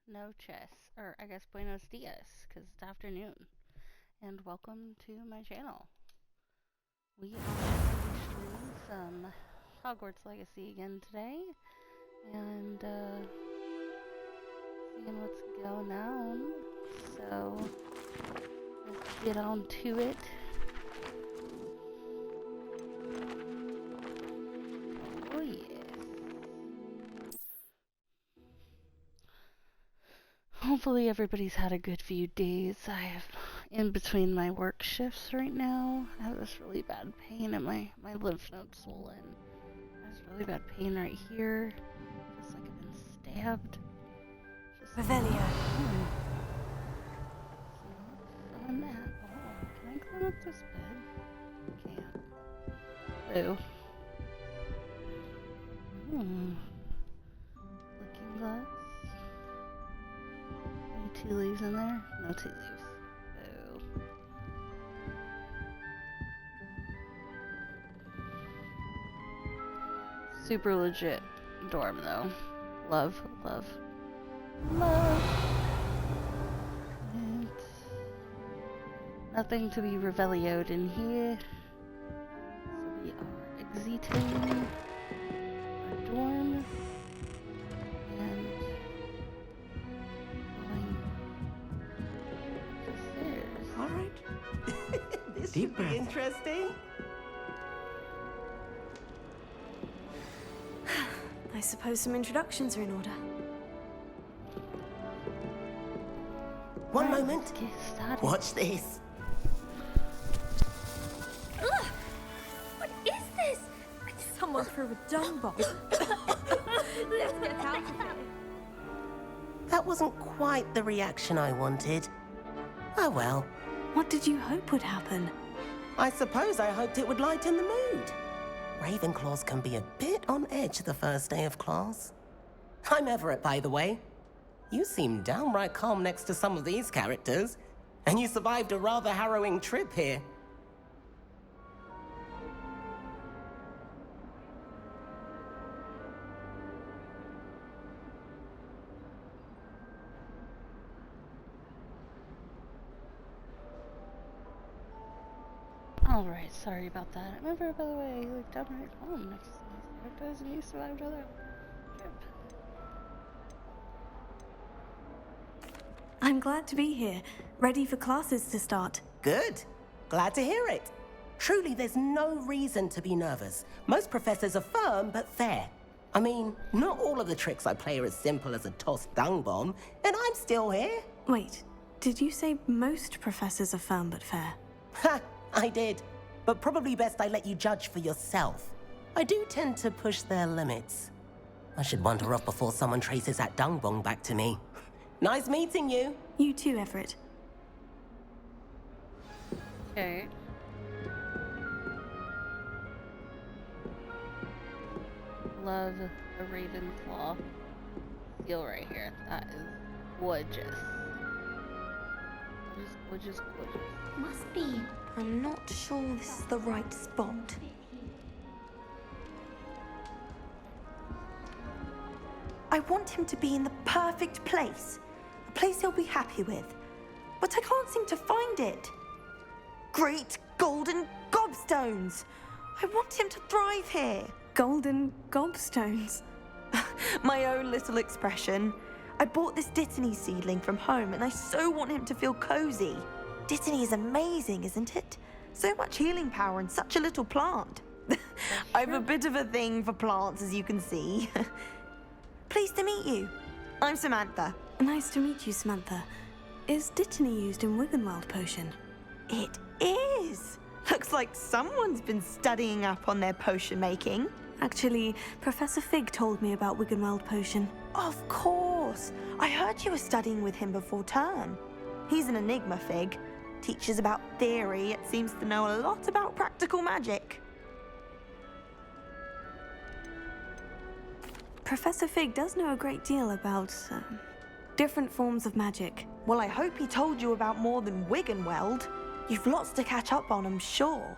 noches, or I guess buenos dias, because it's afternoon. And welcome to my channel. We are streaming some Hogwarts Legacy again today, and seeing what's going on. So let's get on to it. Oh yeah. Hopefully everybody's had a good few days. I have in between my work shifts right now. I have this really bad pain in my lymph node swollen. I have this really bad pain right here. Just like I've been stabbed. Just Revelio. Not fun at all. Can I climb up this bed? Can't. Boo. Looking glass. Any tea leaves in there? No tea leaves. Boo. Super legit dorm though. Love, love, love. And nothing to be revelioed in here. So we are exiting our dorm and going up the stairs. All right. This Deep should be breath. interesting. I suppose some introductions are in order. One Right, moment. let's get started. Watch this. Ugh! What is this? Someone threw a dung bomb. Let's get out of here. That wasn't quite the reaction I wanted. Oh well. What did you hope would happen? I suppose I hoped it would lighten the mood. Ravenclaws can be a bit on edge the first day of class. I'm Everett, by the way. You seem downright calm next to some of these characters, and you survived a rather harrowing trip here. Alright, sorry about that. I'm Everett, by the way. You look downright calm next to these characters, and you survived other trip. I'm glad to be here, ready for classes to start. Good. Glad to hear it. Truly, there's no reason to be nervous. Most professors are firm but fair. I mean, not all of the tricks I play are as simple as a tossed dung bomb, and I'm still here. Wait, did you say most professors are firm but fair? Ha, I did. But probably best I let you judge for yourself. I do tend to push their limits. I should wander off before someone traces that dung bomb back to me. Nice meeting you. You too, Everett. Okay. Love the Ravenclaw seal right here. That is gorgeous. Gorgeous, gorgeous. Must be. I'm not sure this is the right spot. I want him to be in the perfect place. A place he'll be happy with. But I can't seem to find it. Great golden gobstones! I want him to thrive here. Golden gobstones. My own little expression. I bought this Dittany seedling from home and I so want him to feel cozy. Dittany is amazing, isn't it? So much healing power in such a little plant. I've a bit of a thing for plants, as you can see. Pleased to meet you. I'm Samantha. Nice to meet you, Samantha. Is Dittany used in Wiggenweld potion? It is. Looks like someone's been studying up on their potion making. Actually, Professor Fig told me about Wiggenweld potion. Of course. I heard you were studying with him before term. He's an enigma, Fig. Teaches about theory, yet seems to know a lot about practical magic. Professor Fig does know a great deal about different forms of magic. Well, I hope he told you about more than Wiggenweld. You've lots to catch up on, I'm sure.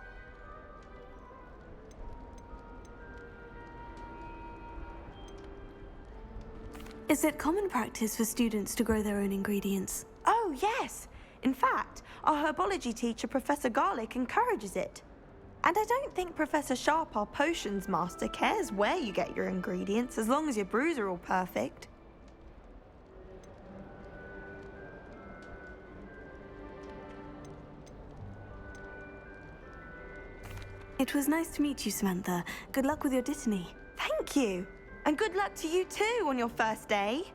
Is it common practice for students to grow their own ingredients? Oh, yes. In fact, our herbology teacher, Professor Garlic, encourages it. And I don't think Professor Sharp, our potions master, cares where you get your ingredients as long as your brews are all perfect. It was nice to meet you, Samantha. Good luck with your dittany. Thank you. And good luck to you too on your first day.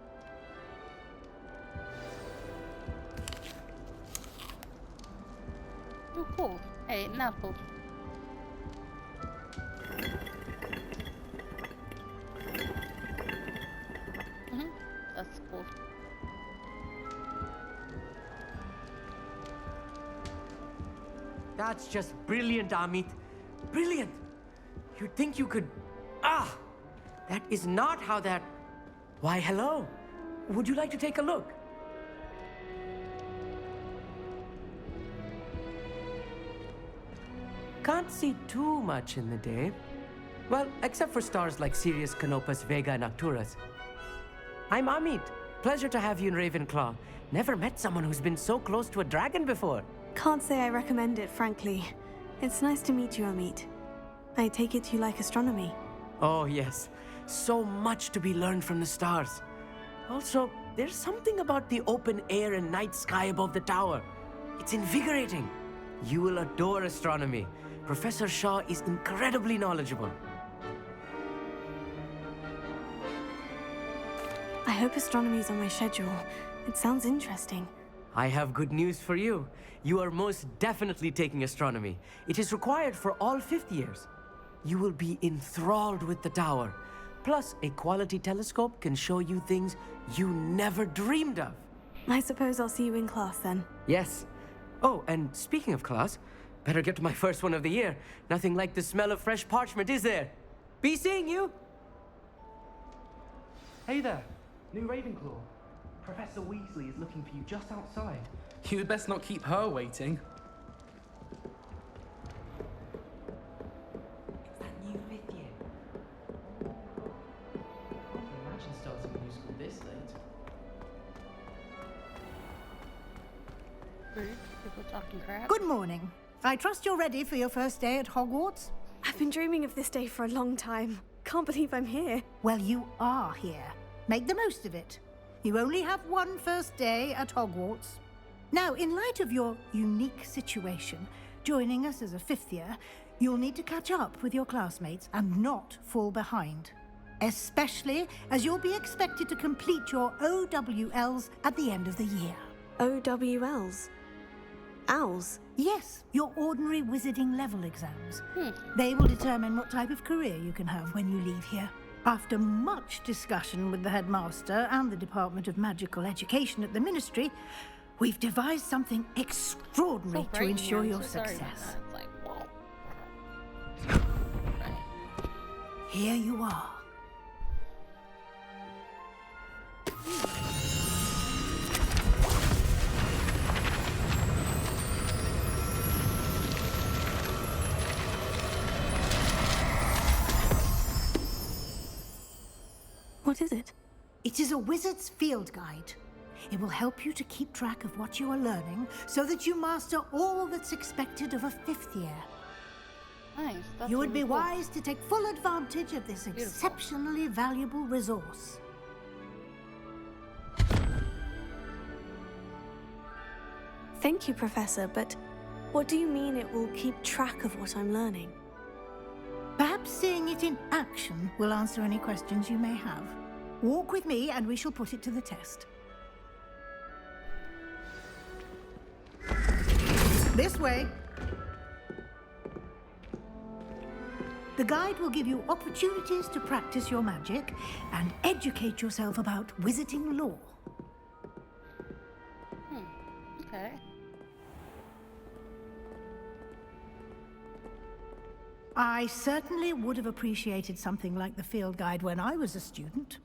Oh, cool. Hey, an apple. That's cool. That's just brilliant, Amit. Brilliant! You'd think you could... Ah! That is not how that... Why, hello. Would you like to take a look? Can't see too much in the day. Well, except for stars like Sirius, Canopus, Vega, and Arcturus. I'm Amit. Pleasure to have you in Ravenclaw. Never met someone who's been so close to a dragon before. Can't say I recommend it, frankly. It's nice to meet you, Amit. I take it you like astronomy. Oh, yes. So much to be learned from the stars. Also, there's something about the open air and night sky above the tower. It's invigorating. You will adore astronomy. Professor Shaw is incredibly knowledgeable. I hope astronomy's on my schedule. It sounds interesting. I have good news for you. You are most definitely taking astronomy. It is required for all fifth years. You will be enthralled with the tower. Plus, a quality telescope can show you things you never dreamed of. I suppose I'll see you in class then. Yes. Oh, and speaking of class, better get to my first one of the year. Nothing like the smell of fresh parchment, is there? Be seeing you! Hey there, new Ravenclaw. Professor Weasley is looking for you just outside. You'd best not keep her waiting. It's that new fifth year. I can imagine starting a new school this late. Rude. People talking crap. Good morning. I trust you're ready for your first day at Hogwarts? I've been dreaming of this day for a long time. Can't believe I'm here. Well, you are here. Make the most of it. You only have one first day at Hogwarts. Now, in light of your unique situation, joining us as a fifth year, you'll need to catch up with your classmates and not fall behind. Especially as you'll be expected to complete your OWLs at the end of the year. OWLs? Owls? Yes, your ordinary wizarding level exams. They will determine what type of career you can have when you leave here. After much discussion with the headmaster and the Department of Magical Education at the Ministry, we've devised something extraordinary to ensure your success. Like, whoa. Right. Here you are. What is it? It is a wizard's field guide. It will help you to keep track of what you are learning so that you master all that's expected of a fifth year. Nice. That's You would really be cool. wise to take full advantage of this exceptionally valuable resource. Thank you, Professor, but what do you mean it will keep track of what I'm learning? Perhaps seeing it in action will answer any questions you may have. Walk with me and we shall put it to the test. This way. The guide will give you opportunities to practice your magic and educate yourself about wizarding lore. Okay. I certainly would have appreciated something like the field guide when I was a student.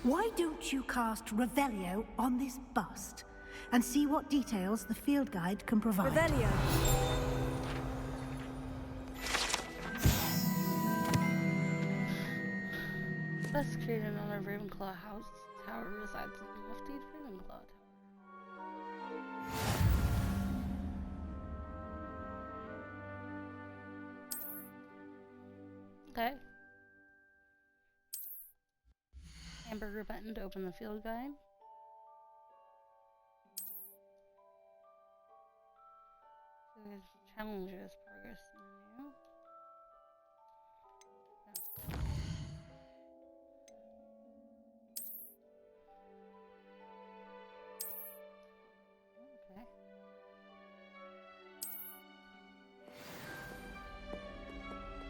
Why don't you cast Revelio on this bust and see what details the field guide can provide? Revelio. quest created in honor of Ravenclaw House Tower resides in lofty Ravenclaw Tower. Okay. Hamburger button to open the field guide. Challenges progress menu. Okay.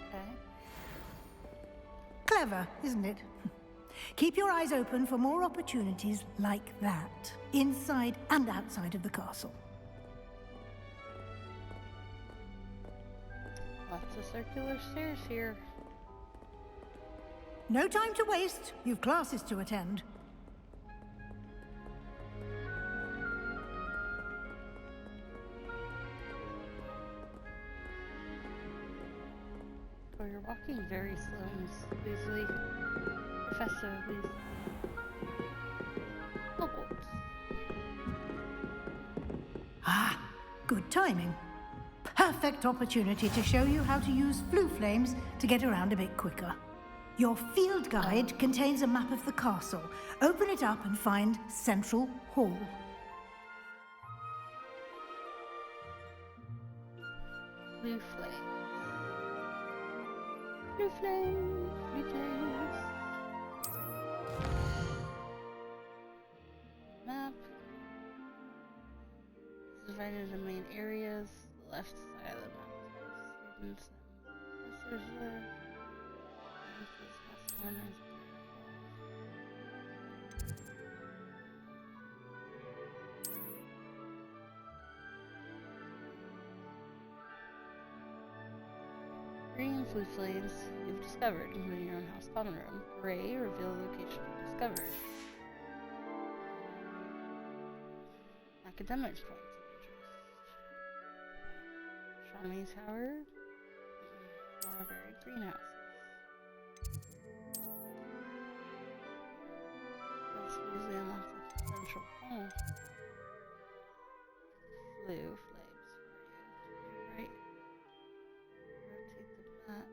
Okay. Clever, isn't it? Keep your eyes open for more opportunities like that, inside and outside of the castle. Lots of circular stairs here. No time to waste. You've classes to attend. Oh, you're walking very slow, Miss Weasley. Professor Weasley. Hogwarts. Ah, good timing. Perfect opportunity to show you how to use flue flames to get around a bit quicker. Your field guide contains a map of the castle. Open it up and find Central Hall. Blue flames. Blue flames. Blue flames. Map. This is right in the main areas. The left side of the map. Students and professors live. Green flue flames you've discovered, including your own house common room. Gray reveal the location you've discovered. Academic points of interest. Shawnee Tower. Marbury greenhouses. That's usually unlocked the central hall. Flue flames for you. Right. Rotate the map.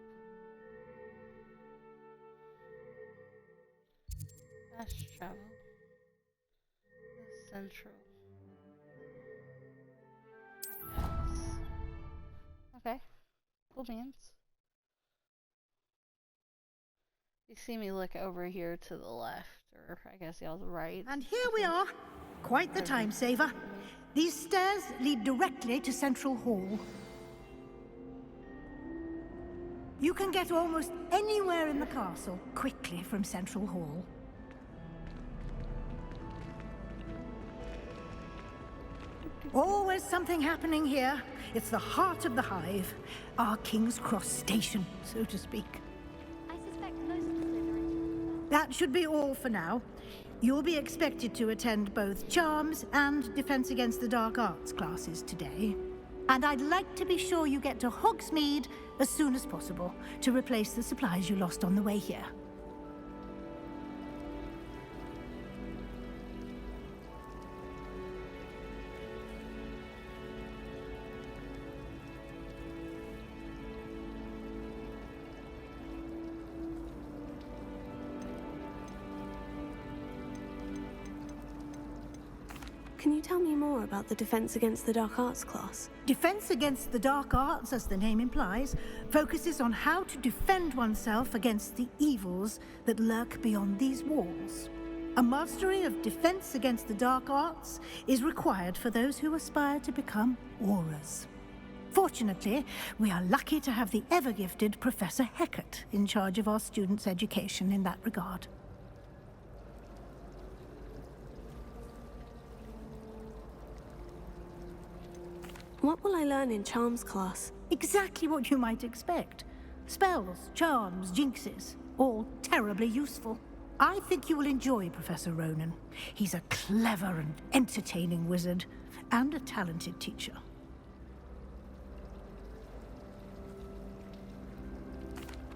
Fast travel. The central. Yes. Okay. Cool beans. You see me look over here to the left, or I guess y'all's right. And here we are. Quite the time saver. These stairs lead directly to Central Hall. You can get almost anywhere in the castle quickly from Central Hall. Always something happening here. It's the heart of the hive, our King's Cross station, so to speak. I suspect most of the Slytherins. That should be all for now. You'll be expected to attend both Charms and Defense Against the Dark Arts classes today. And I'd like to be sure you get to Hogsmeade as soon as possible to replace the supplies you lost on the way here. Can you tell me more about the Defense Against the Dark Arts class? Defense Against the Dark Arts, as the name implies, focuses on how to defend oneself against the evils that lurk beyond these walls. A mastery of Defense Against the Dark Arts is required for those who aspire to become Aurors. Fortunately, we are lucky to have the ever-gifted Professor Hecat in charge of our students' education in that regard. What will I learn in Charms class? Exactly what you might expect. Spells, charms, jinxes, all terribly useful. I think you will enjoy Professor Ronan. He's a clever and entertaining wizard, and a talented teacher.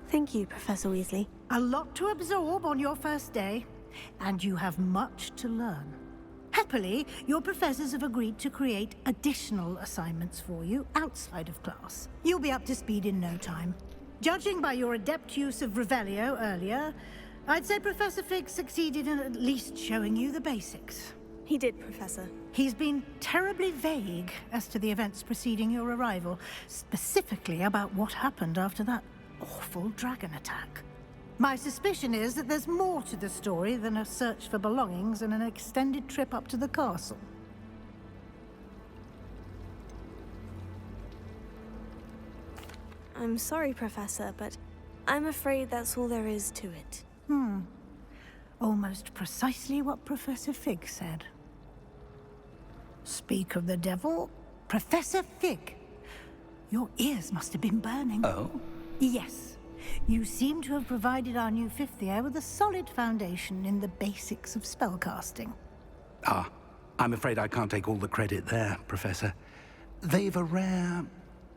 Thank you, Professor Weasley. A lot to absorb on your first day, and you have much to learn. Happily, your professors have agreed to create additional assignments for you outside of class. You'll be up to speed in no time. Judging by your adept use of Revelio earlier, I'd say Professor Fig succeeded in at least showing you the basics. He did, Professor. He's been terribly vague as to the events preceding your arrival, specifically about what happened after that awful dragon attack. My suspicion is that there's more to the story than a search for belongings and an extended trip up to the castle. I'm sorry, Professor, but I'm afraid that's all there is to it. Almost precisely what Professor Fig said. Speak of the devil, Professor Fig. Your ears must have been burning. Oh? Yes. You seem to have provided our new fifth year with a solid foundation in the basics of spellcasting. Ah, I'm afraid I can't take all the credit there, Professor. They've a rare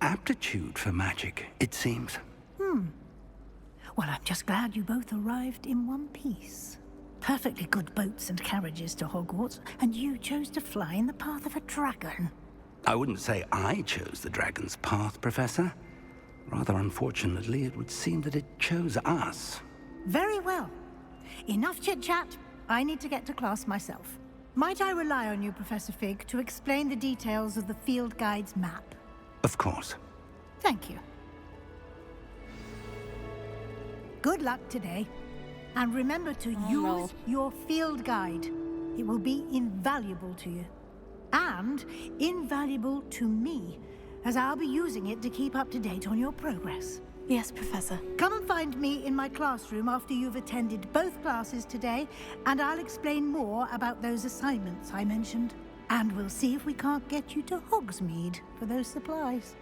aptitude for magic, it seems. Well, I'm just glad you both arrived in one piece. Perfectly good boats and carriages to Hogwarts, and you chose to fly in the path of a dragon. I wouldn't say I chose the dragon's path, Professor. Rather unfortunately, it would seem that it chose us. Very well. Enough chit-chat. I need to get to class myself. Might I rely on you, Professor Fig, to explain the details of the field guide's map? Of course. Thank you. Good luck today. And remember to use your field guide. It will be invaluable to you. And invaluable to me, as I'll be using it to keep up to date on your progress. Yes, Professor. Come and find me in my classroom after you've attended both classes today, and I'll explain more about those assignments I mentioned. And we'll see if we can't get you to Hogsmeade for those supplies.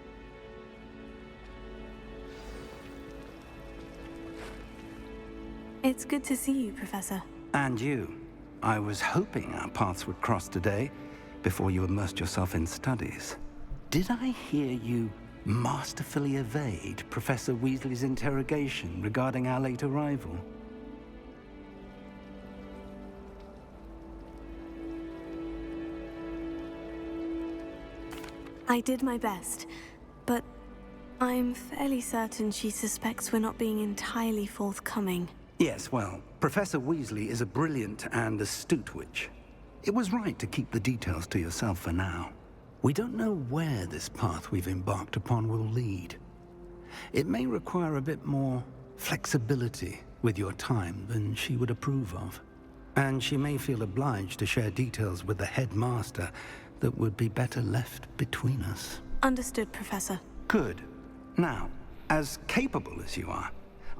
It's good to see you, Professor. And you. I was hoping our paths would cross today, before you immersed yourself in studies. Did I hear you masterfully evade Professor Weasley's interrogation regarding our late arrival? I did my best, but I'm fairly certain she suspects we're not being entirely forthcoming. Yes, well, Professor Weasley is a brilliant and astute witch. It was right to keep the details to yourself for now. We don't know where this path we've embarked upon will lead. It may require a bit more flexibility with your time than she would approve of. And she may feel obliged to share details with the headmaster that would be better left between us. Understood, Professor. Good. Now, as capable as you are,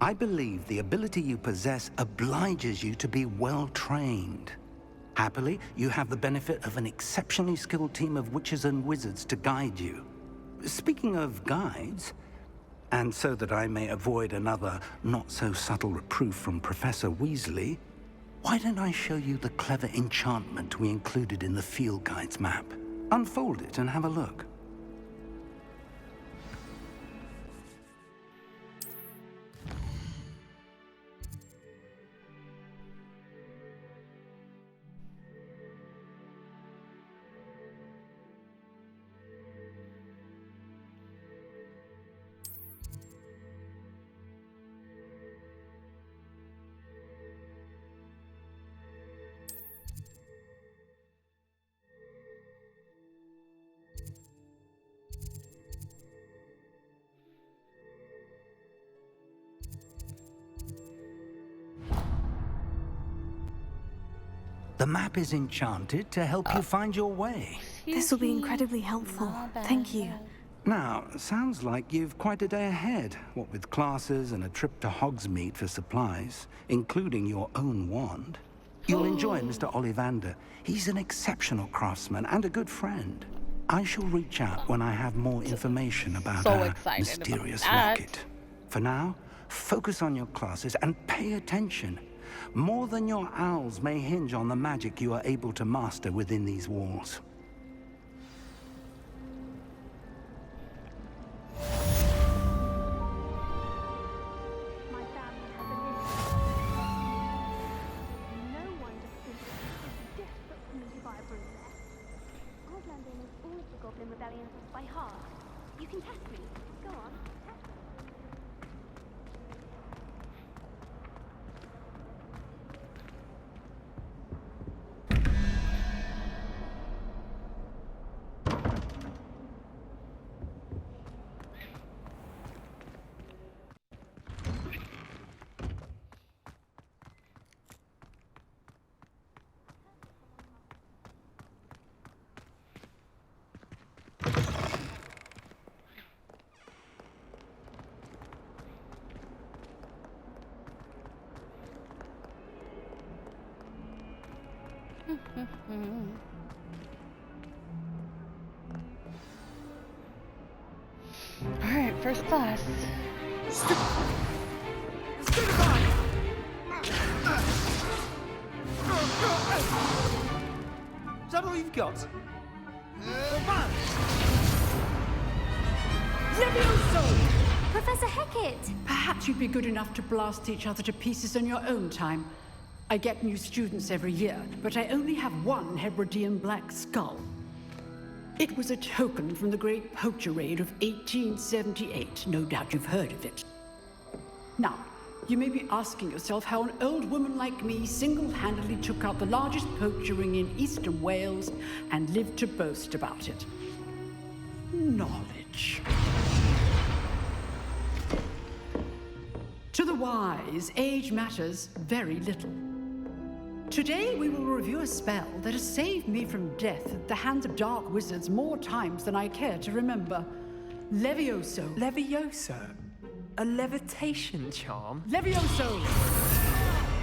I believe the ability you possess obliges you to be well-trained. Happily, you have the benefit of an exceptionally skilled team of witches and wizards to guide you. Speaking of guides, and so that I may avoid another not-so-subtle reproof from Professor Weasley, why don't I show you the clever enchantment we included in the field guide's map? Unfold it and have a look. The map is enchanted to help you find your way. This will be incredibly helpful. Thank you. Now, sounds like you've quite a day ahead, what with classes and a trip to Hogsmeade for supplies, including your own wand. You'll enjoy Mr. Ollivander. He's an exceptional craftsman and a good friend. I shall reach out when I have more information about our mysterious locket. For now, focus on your classes and pay attention. More than your owls may hinge on the magic you are able to master within these walls. hard. You can test me. Go on. Alright, first class. Is that all you've got? Professor Hecat! Perhaps you'd be good enough to blast each other to pieces in your own time. I get new students every year, but I only have one Hebridean black skull. It was a token from the Great Poacher Raid of 1878. No doubt you've heard of it. Now, you may be asking yourself how an old woman like me single-handedly took out the largest poacher ring in eastern Wales and lived to boast about it. Knowledge. To the wise, age matters very little. Today we will review a spell that has saved me from death at the hands of dark wizards more times than I care to remember. Levioso. Levioso? A levitation charm? Levioso!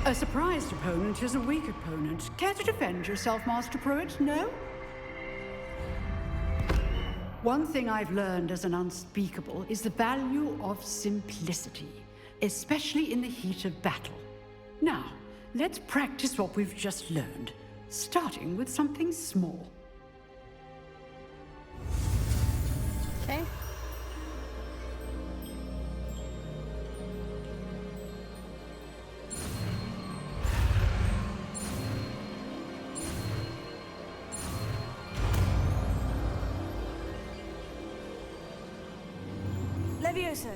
A surprised opponent is a weak opponent. Care to defend yourself, Master Pruitt? No? One thing I've learned as an unspeakable is the value of simplicity, especially in the heat of battle. Now, let's practice what we've just learned, starting with something small. Okay. Levioso.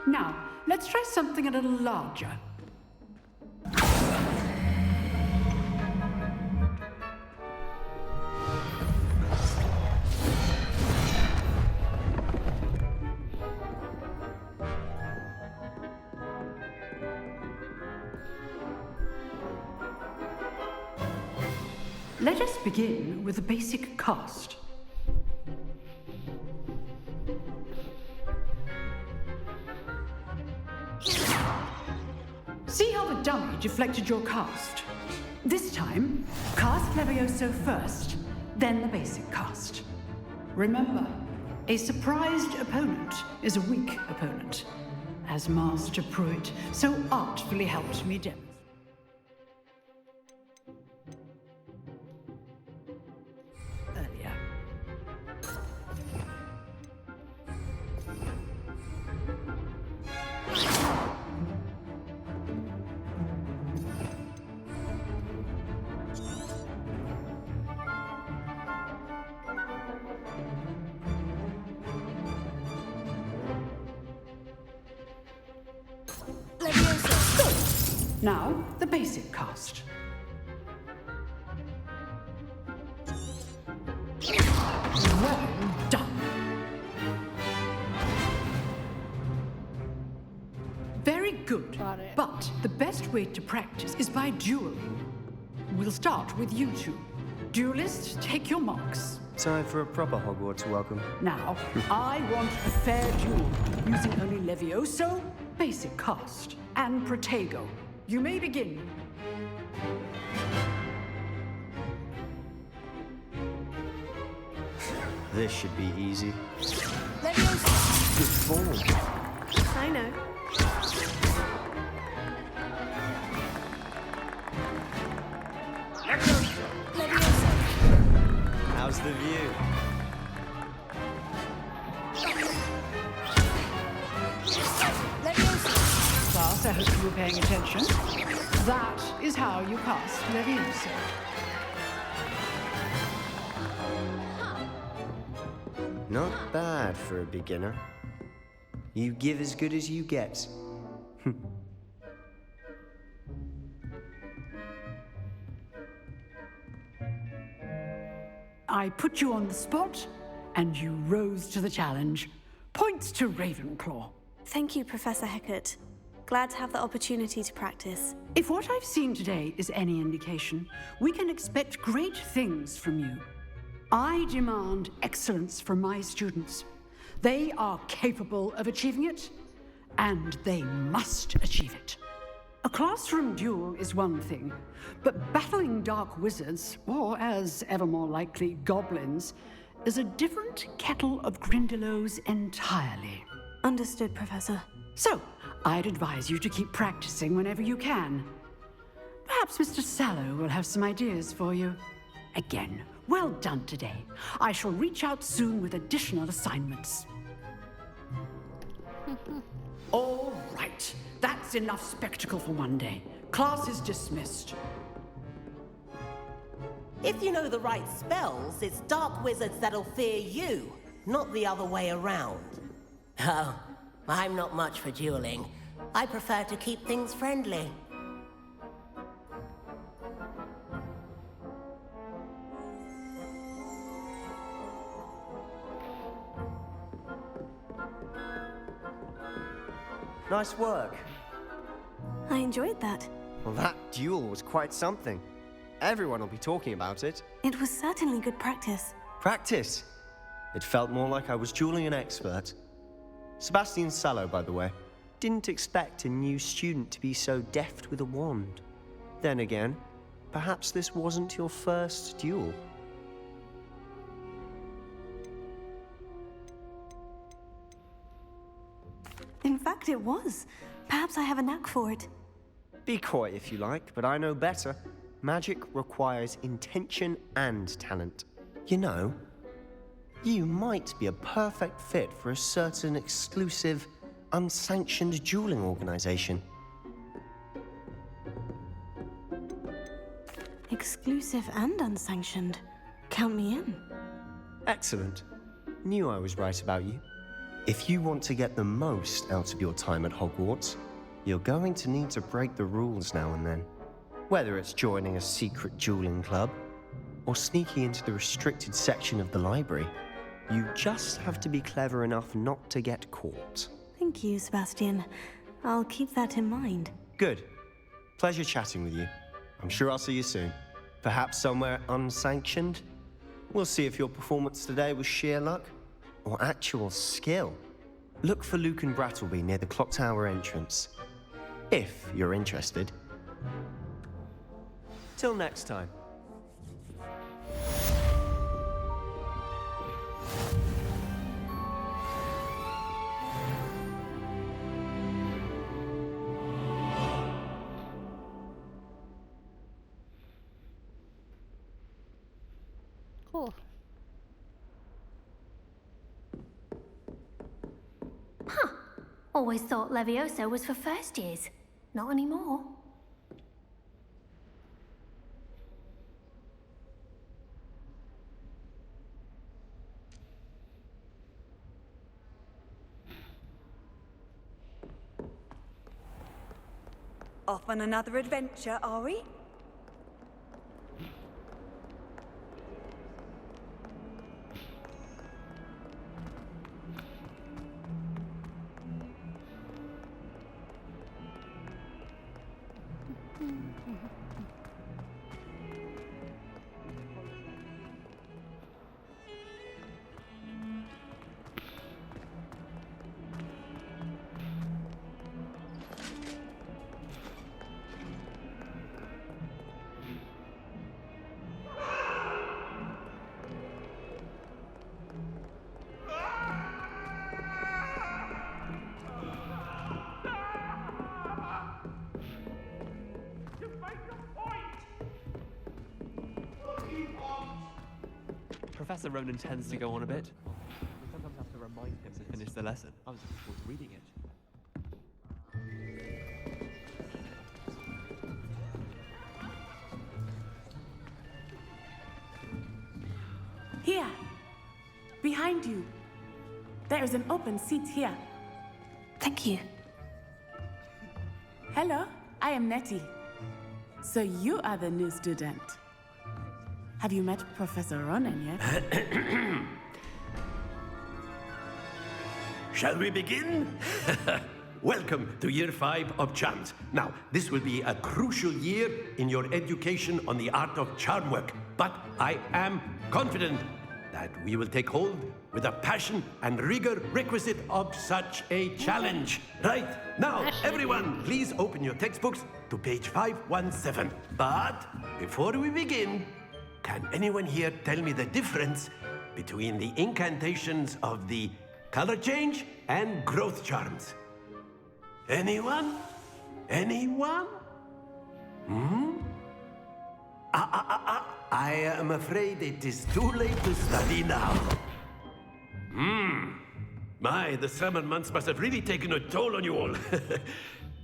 Now, let's try something a little larger. Let us begin with the basic cast. See how the dummy deflected your cast? This time, cast Levioso first, then the basic cast. Remember, a surprised opponent is a weak opponent, as Master Pruitt so artfully helped me demonstrate. Earlier. Now, the basic cast. Well done. Very good. Got it. But the best way to practice is by dueling. We'll start with you two. Duelists, take your marks. Time for a proper Hogwarts welcome. Now, I want a fair duel, using only Levioso, basic cast, and Protego. You may begin. This should be easy. Levioso. Good form. I know. Levioso. How's the view? Levioso. Class, I hope you were paying attention. That is how you cast Leviosa. Not bad for a beginner. You give as good as you get. I put you on the spot, and you rose to the challenge. Points to Ravenclaw. Thank you, Professor Hecat. Glad to have the opportunity to practice. If what I've seen today is any indication, we can expect great things from you. I demand excellence from my students. They are capable of achieving it, and they must achieve it. A classroom duel is one thing, but battling dark wizards, or as ever more likely, goblins, is a different kettle of Grindylows entirely. Understood, Professor. So, I'd advise you to keep practicing whenever you can. Perhaps Mr. Sallow will have some ideas for you. Again, well done today. I shall reach out soon with additional assignments. All right. That's enough spectacle for one day. Class is dismissed. If you know the right spells, it's dark wizards that'll fear you, not the other way around. Oh, I'm not much for dueling. I prefer to keep things friendly. Nice work. I enjoyed that. Well, that duel was quite something. Everyone will be talking about it. It was certainly good practice. Practice? It felt more like I was dueling an expert. Sebastian Sallow, by the way. Didn't expect a new student to be so deft with a wand. Then again, perhaps this wasn't your first duel. In fact, it was. Perhaps I have a knack for it. Be coy if you like, but I know better. Magic requires intention and talent. You know, you might be a perfect fit for a certain exclusive, unsanctioned dueling organization. Exclusive and unsanctioned. Count me in. Excellent. Knew I was right about you. If you want to get the most out of your time at Hogwarts, you're going to need to break the rules now and then. Whether it's joining a secret dueling club, or sneaking into the restricted section of the library, you just have to be clever enough not to get caught. Thank you, Sebastian. I'll keep that in mind. Good. Pleasure chatting with you. I'm sure I'll see you soon. Perhaps somewhere unsanctioned? We'll see if your performance today was sheer luck or actual skill. Look for Luke and Brattleby near the clock tower entrance, if you're interested. Till next time. Cool. Huh. Always thought Leviosa was for first years. Not anymore. Off on another adventure, are we? Professor Ronan tends to go on a bit. We sometimes have to remind him to finish the lesson. I was looking forward to reading it. Here. Behind you. There is an open seat here. Thank you. Hello, I am Nettie. So you are the new student. Have you met Professor Ronan yet? Shall we begin? Welcome to Year 5 of Charms. Now, this will be a crucial year in your education on the art of charm work. But I am confident that we will take hold with the passion and rigor requisite of such a challenge. Right, now, everyone, please open your textbooks to page 517. But before we begin, can anyone here tell me the difference between the incantations of the color change and growth charms? Anyone? Anyone? I am afraid it is too late to study now. My, the summer months must have really taken a toll on you all.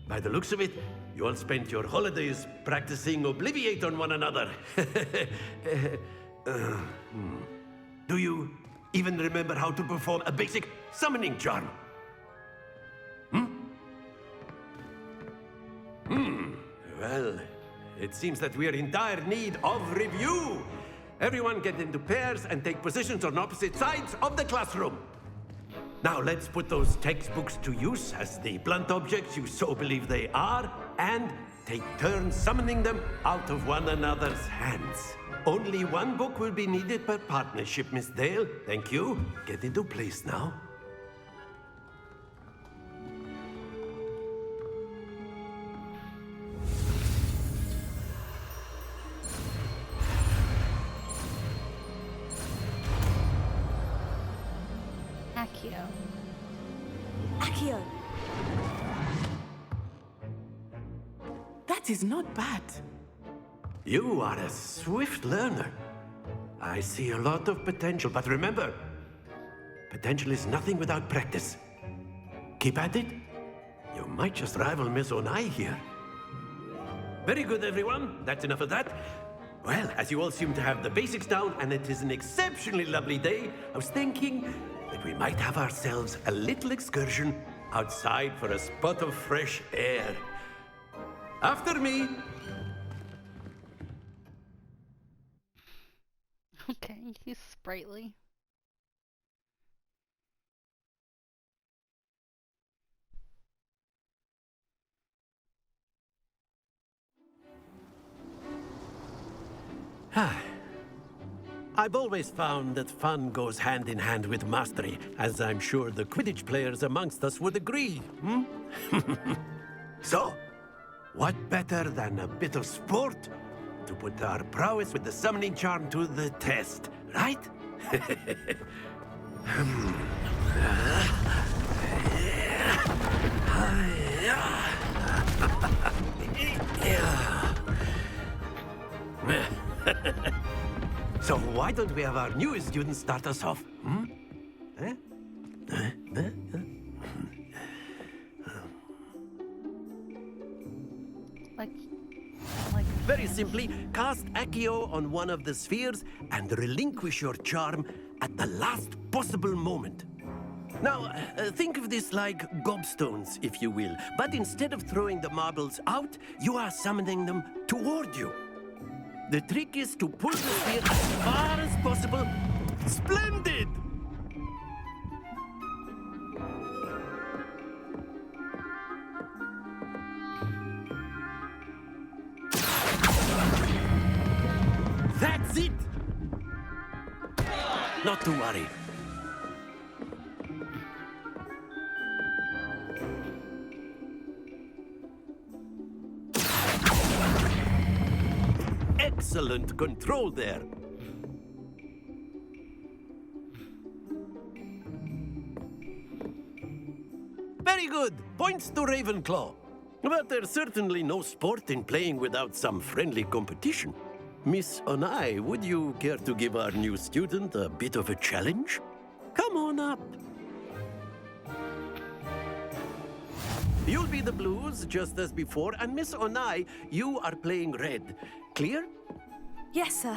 By the looks of it, you all spent your holidays practicing Obliviate on one another. Do you even remember how to perform a basic summoning charm? Well, it seems that we are in dire need of review. Everyone get into pairs and take positions on opposite sides of the classroom. Now let's put those textbooks to use as the blunt objects you so believe they are, and take turns summoning them out of one another's hands. Only one book will be needed per partnership, Miss Dale. Thank you. Get into place now. Accio. Accio. That is not bad. You are a swift learner. I see a lot of potential, but remember, potential is nothing without practice. Keep at it. You might just rival Miss Onai here. Very good, everyone. That's enough of that. Well, as you all seem to have the basics down, and it is an exceptionally lovely day, I was thinking that we might have ourselves a little excursion outside for a spot of fresh air. After me. Okay, he's sprightly. I've always found that fun goes hand in hand with mastery, as I'm sure the Quidditch players amongst us would agree. So, what better than a bit of sport to put our prowess with the summoning charm to the test, right? So why don't we have our newest student start us off? Very simply, cast Accio on one of the spheres and relinquish your charm at the last possible moment. Now, think of this like gobstones, if you will. But instead of throwing the marbles out, you are summoning them toward you. The trick is to pull the sphere as far as possible. Splendid! That's it! Not to worry. Excellent control there. Very good. Points to Ravenclaw. But there's certainly no sport in playing without some friendly competition. Miss Onai, would you care to give our new student a bit of a challenge? Come on up. You'll be the blues, just as before, and Miss Onai, you are playing red. Clear? Yes, sir.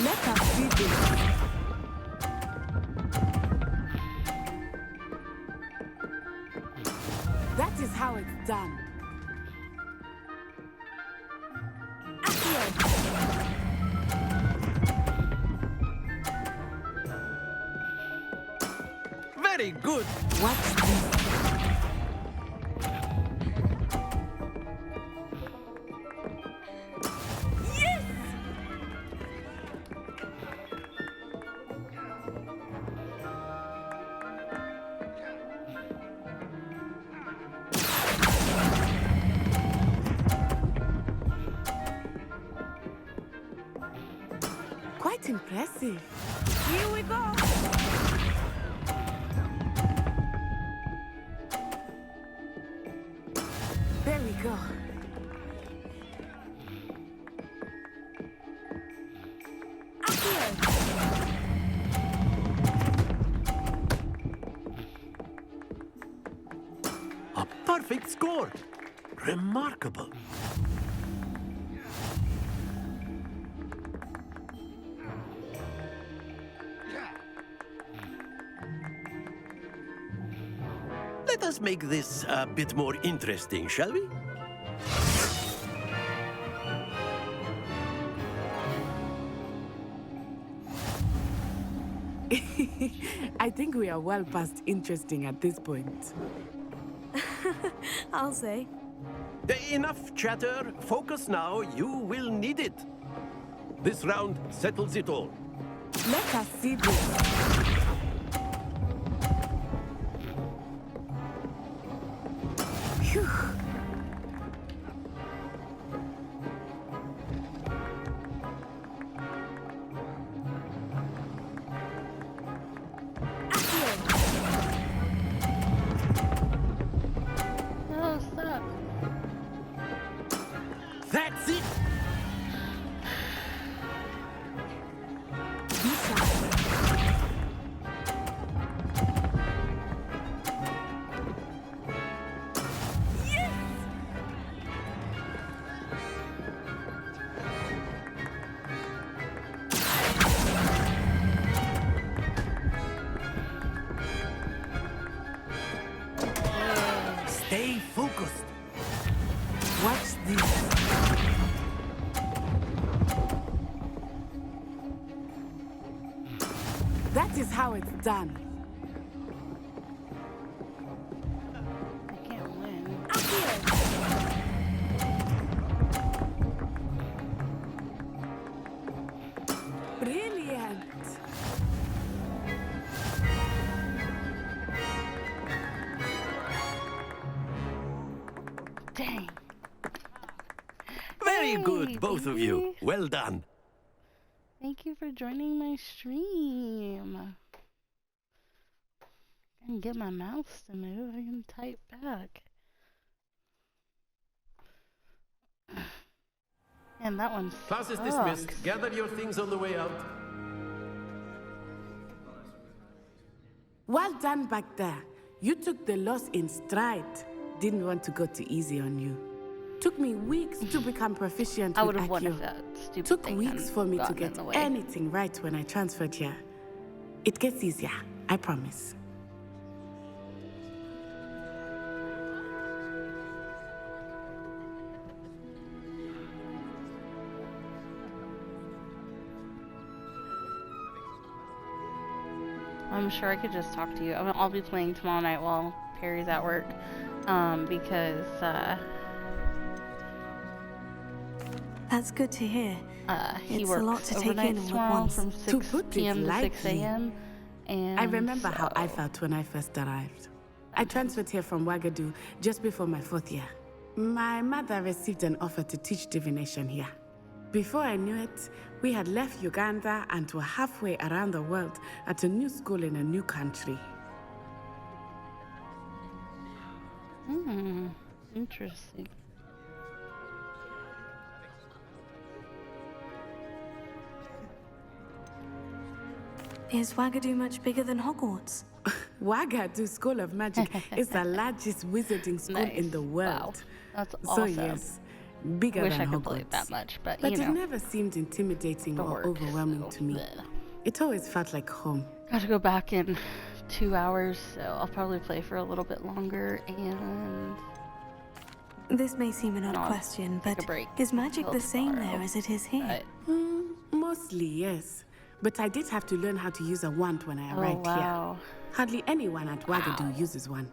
Let us see this. That is how it's done. Very good. What's this? Yes! Quite impressive. Here we go. There we go. A perfect score. Remarkable. Let us make this a bit more interesting, shall we? I think we are well past interesting at this point. I'll say. Enough chatter. Focus now. You will need it. This round settles it all. Let us see this. Phew. No, stop. That's it. Stay focused. Watch this. That is how it's done. I can't win. Brilliant. Dang. Very Hey, good, both of you. baby. Well done. Thank you for joining my stream. I can get my mouse to move. I can type back. And that one Class is sucks. dismissed. Gather your things on the way out. Well done back there. You took the loss in stride. Didn't want to go too easy on you. Took me weeks to become proficient I with would have won Accio. if that stupid Took thing weeks hadn't for me to gotten in get the way. anything right when I transferred here. It gets easier, I promise. I'm sure I could just talk to you. I'll be playing tomorrow night while Perry's at work. Because, That's good to hear. he It's works a lot to take overnight in all at tomorrow once. from To 6 put it p.m. to 6 lightly, a.m. And I remember how I so- felt when I first arrived. I transferred here from Ouagadougou just before my 4th year. My mother received an offer to teach divination here. Before I knew it, we had left Uganda and were halfway around the world at a new school in a new country. Interesting. Is Ouagadougou much bigger than Hogwarts? Wagadu School of Magic is the largest wizarding school in the world. Wow. That's So awesome. yes, bigger Wish than I could Hogwarts. believe that much, but But you it know. never seemed intimidating The or work, overwhelming so, to me. bleh. It always felt like home. Got to go back in 2 hours, so I'll probably play for a little bit longer, and This may seem an odd I'll question, take but a break is magic till the same tomorrow. there as it is here? Mostly, yes. But I did have to learn how to use a wand when I Oh, arrived wow. here. Hardly anyone at Wagadu uses one.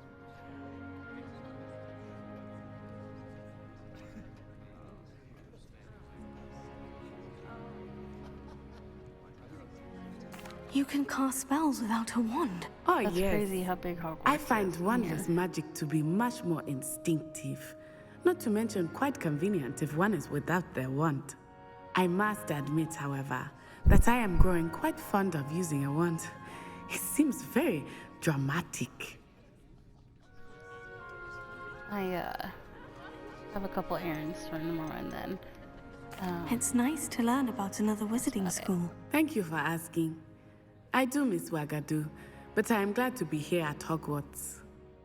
You can cast spells without a wand. Oh, That's yes. crazy how big Hogwarts I find is. wandless magic to be much more instinctive. Not to mention quite convenient if one is without their wand. I must admit, however, that I am growing quite fond of using a wand. It seems very dramatic. I have a couple errands to run tomorrow, and then It's nice to learn about another wizarding school. Thank you for asking. I do miss Wagadu, but I am glad to be here at Hogwarts.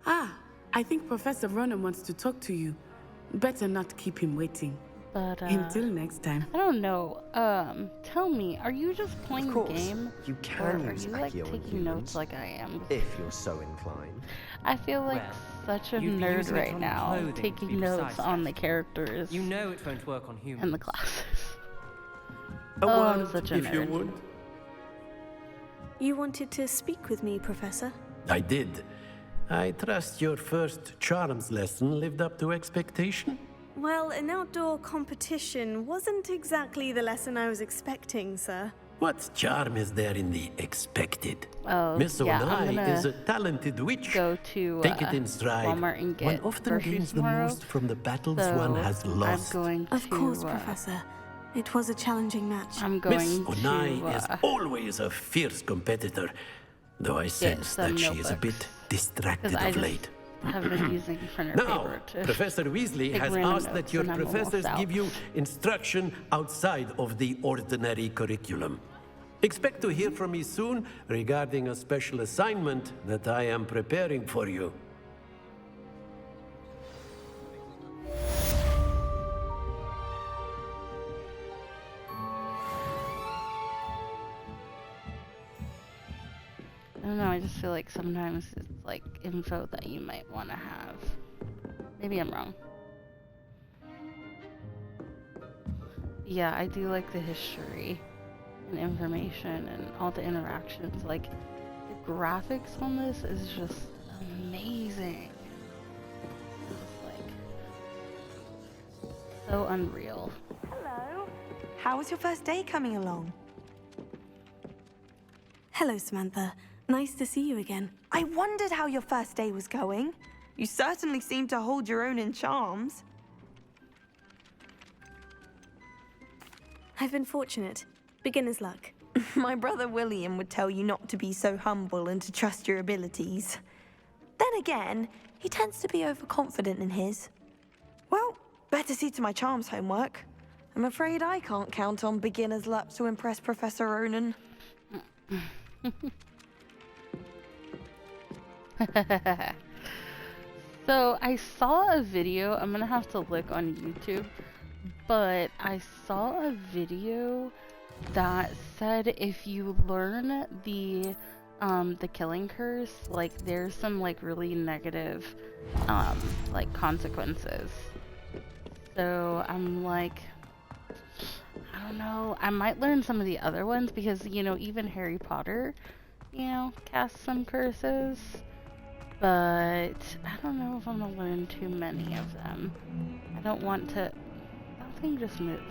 Ah, I think Professor Ronan wants to talk to you. Better not keep him waiting. But Until next time. I don't know. Tell me, are you just playing Of the course, game? you can or are use you like Accio on taking notes humans, like I am? if you're so inclined. I feel like such a you'd be nerd using it right on now, clothing, to taking be notes precise, on the characters You know it won't work on humans. and the classes. A Oh, I'm word, such a if you nerd. would. You wanted to speak with me, Professor? I did. I trust your first charms lesson lived up to expectation? Well, an outdoor competition wasn't exactly the lesson I was expecting, sir. What charm is there in the expected? Oh, Miss yeah, I'm O'Neill gonna is a talented witch. Go to Take it in stride. Walmart and One get often groceries gains the tomorrow. most from the battles So one has lost. I'm going Of to, course, Professor. It was a challenging match. I'm Miss going O'Neill to is always a fierce competitor, though I sense some that she is a bit notebooks, distracted 'cause I of just late. have been using printer Now, paper to Professor Weasley take has random asked that notes, your and I'm almost professors out. give you instruction outside of the ordinary curriculum. Expect to hear from me soon regarding a special assignment that I am preparing for you. I don't know, I just feel like sometimes it's like info that you might want to have. Maybe I'm wrong. Yeah, I do like the history and information and all the interactions. Like, the graphics on this is just amazing. It's just like so unreal. Hello. How was your first day coming along? Hello, Samantha. Nice to see you again. I wondered how your first day was going. You certainly seem to hold your own in charms. I've been fortunate. Beginner's luck. My brother William would tell you not to be so humble and to trust your abilities. Then again, he tends to be overconfident in his. Well, better see to my charms homework. I'm afraid I can't count on beginner's luck to impress Professor Ronan. So I saw a video, I'm gonna have to look on YouTube, but I saw a video that said if you learn the killing curse, like there's some like really negative like consequences. So I'm like, I don't know, I might learn some of the other ones because, you know, even Harry Potter, you know, casts some curses. But I don't know if I'm gonna learn too many of them. I don't want to. That thing just moved.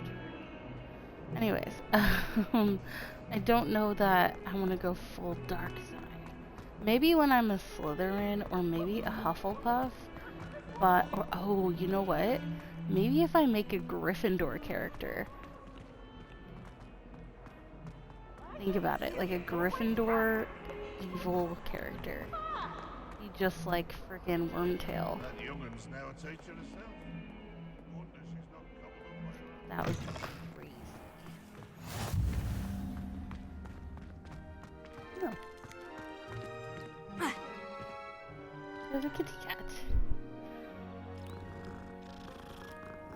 Anyways, I don't know that I want to go full dark side. Maybe when I'm a Slytherin or maybe a Hufflepuff. But or oh, you know what? Maybe if I make a Gryffindor character. Think about it, like a Gryffindor evil character. Just like freaking Wormtail. That was crazy. Oh. there's a kitty cat.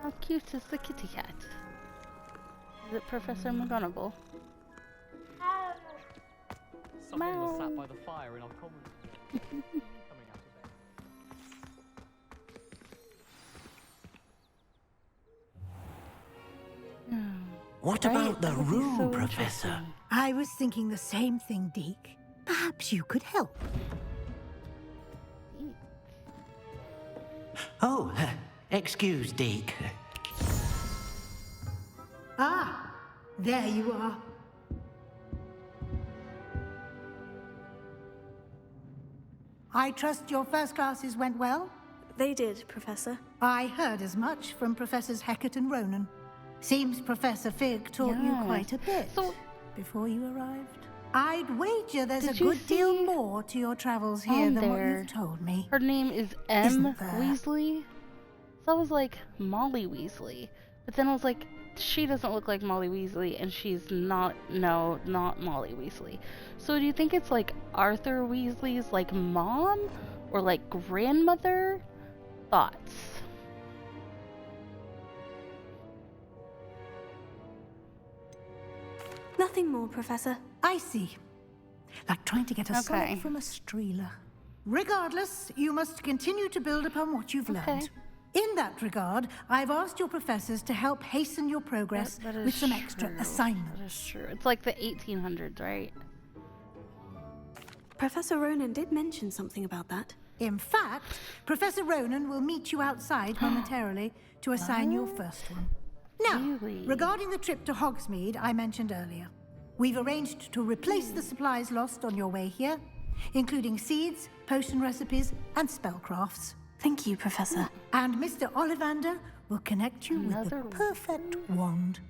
How cute is the kitty cat? Is it Professor McGonagall? Someone was sat by the fire in our common room. Coming out of bed. What Right, about the that would be room, so Professor? I was thinking the same thing, Deke. Perhaps you could help. Oh, excuse, Deke. Ah, there you are. I trust your first classes went well? They did, Professor. I heard as much from Professors Hecat and Ronan. Seems Professor Fig taught you Yeah. quite a bit before you arrived. I'd wager there's Did a you good deal see more to your travels here on than what there, you've told me. Her name is M. Isn't there? Weasley. So I was like, Molly Weasley. But then I was like, she doesn't look like Molly Weasley, and she's not Molly Weasley. So do you think it's like Arthur Weasley's like mom or like grandmother? Thoughts? Nothing more, Professor. I see. Like trying to get a Okay. sonnet from a streeler. Regardless, you must continue to build upon what you've learned. In that regard, I've asked your professors to help hasten your progress That is with some extra true. assignments. That is true. It's like the 1800s, right? Professor Ronan did mention something about that. In fact, Professor Ronan will meet you outside momentarily to assign your first one. Now, regarding the trip to Hogsmeade I mentioned earlier, we've arranged to replace the supplies lost on your way here, including seeds, potion recipes, and spellcrafts. Thank you, Professor. And Mr. Ollivander will connect you with the perfect wand.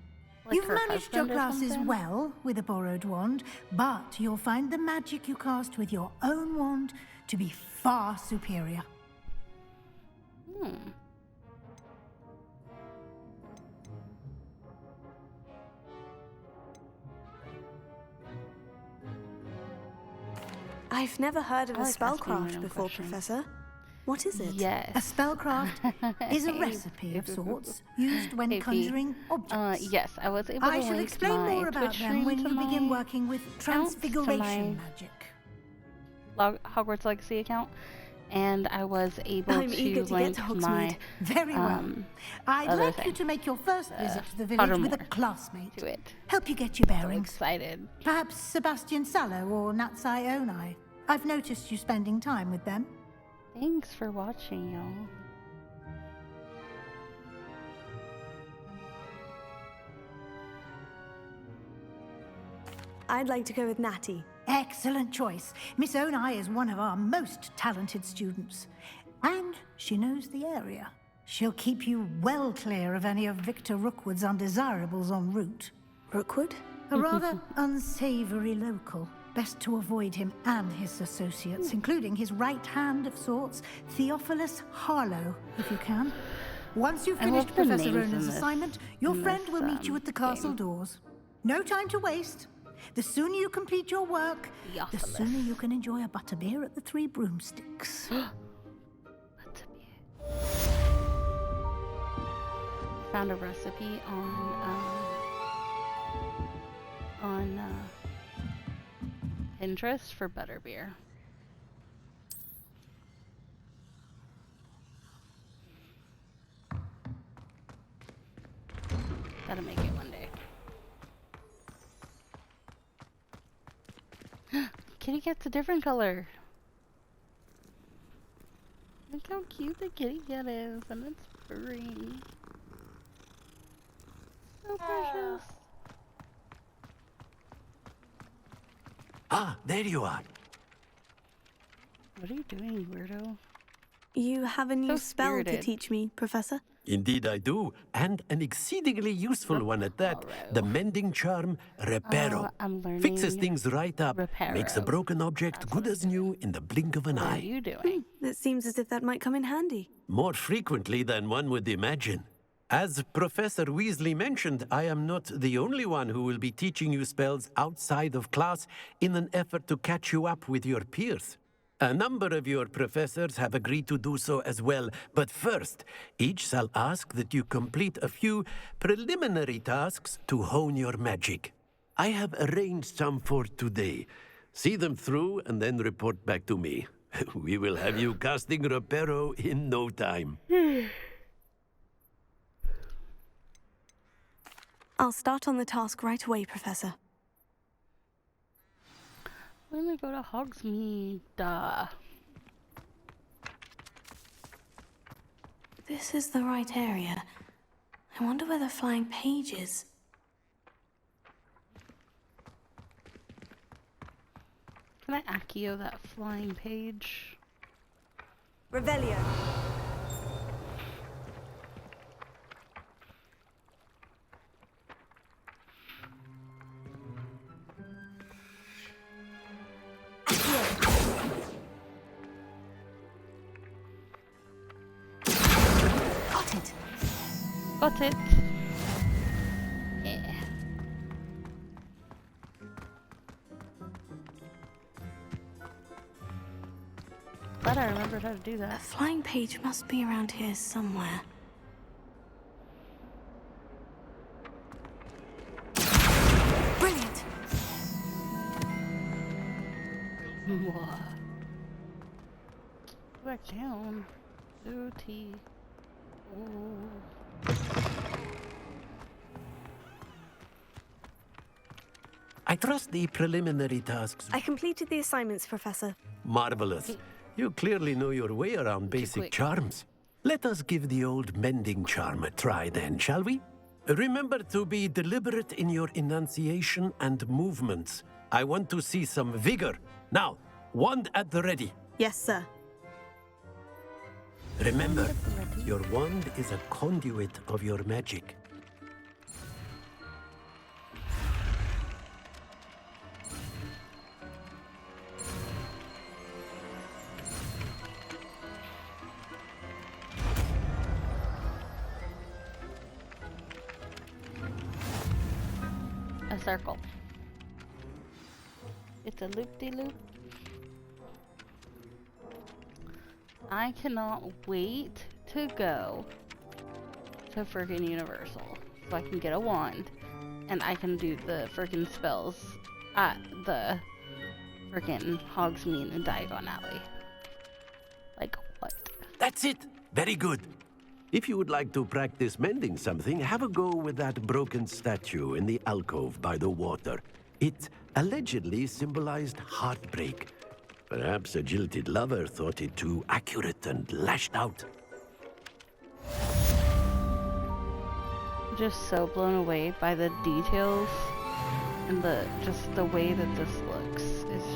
Like You've her managed your husband or classes something? well with a borrowed wand, but you'll find the magic you cast with your own wand to be far superior. I've never heard of I a like asking my spellcraft own before, questions. Professor. What is it? Yes. A spellcraft is a recipe of sorts used when Hey, P. conjuring objects. Yes, I was able to I shall link explain my more about Twitch them stream when to you begin my working with account, to transfiguration my magic. Hogwarts Legacy account, and I was able I'm eager to get link to my Hogsmeade. Very well. I'd other like you thing, to make your first visit to the village with a Pottermore classmate. to it. Help you get your bearings. Excited. Perhaps Sebastian Sallow or Natsai Onai. I've noticed you spending time with them. Thanks for watching, y'all. I'd like to go with Natty. Excellent choice. Miss Onai is one of our most talented students. And she knows the area. She'll keep you well clear of any of Victor Rookwood's undesirables en route. Rookwood? A rather unsavory local. Best to avoid him and his associates, including his right hand of sorts, Theophilus Harlow, if you can. Once you've I love finished the Professor names in Ronan's this- assignment, your in friend this, will meet you at the castle game. doors. No time to waste. The sooner you complete your work, the Theophilus. sooner you can enjoy a butterbeer at the Three Broomsticks. Found a recipe on Pinterest for butterbeer. Gotta make it one day. Kitty cat's a different color. Look how cute the kitty cat is, and it's purring. So precious. Ah, there you are. What are you doing, weirdo? You have a new So spell to spirited. teach me, Professor? Indeed I do, and an exceedingly useful one at that. The mending charm, Reparo. I'm learning Fixes things right up, makes a Reparo. broken object good as new in the blink of an What are eye. you doing? It seems as if that might come in handy. More frequently than one would imagine. As Professor Weasley mentioned, I am not the only one who will be teaching you spells outside of class in an effort to catch you up with your peers. A number of your professors have agreed to do so as well, but first, each shall ask that you complete a few preliminary tasks to hone your magic. I have arranged some for today. See them through and then report back to me. We will have you casting Raptor in no time. I'll start on the task right away, Professor. When we go to Hogsmeade, This is the right area. I wonder where the flying page is. Can I Accio that flying page? Revelio. Got it. Yeah. Glad I remembered how to do that. The flying page must be around here somewhere. Brilliant! What? Go back down. O-T. Oh. I trust the preliminary tasks. I completed the assignments, Professor. Marvelous. You clearly know your way around basic charms. Let us give the old mending charm a try then, shall we? Remember to be deliberate in your enunciation and movements. I want to see some vigor. Now, wand at the ready. Yes, sir. Remember, your wand is a conduit of your magic. A circle. It's a loop-de-loop. I cannot wait to go to friggin' Universal so I can get a wand and I can do the friggin' spells at the friggin' Hogsmeade and Diagon Alley. Like, what? That's it! Very good. If you would like to practice mending something, have a go with that broken statue in the alcove by the water. It allegedly symbolized heartbreak. Perhaps a jilted lover thought it too accurate and lashed out. Just so blown away by the details and just the way that this looks. It's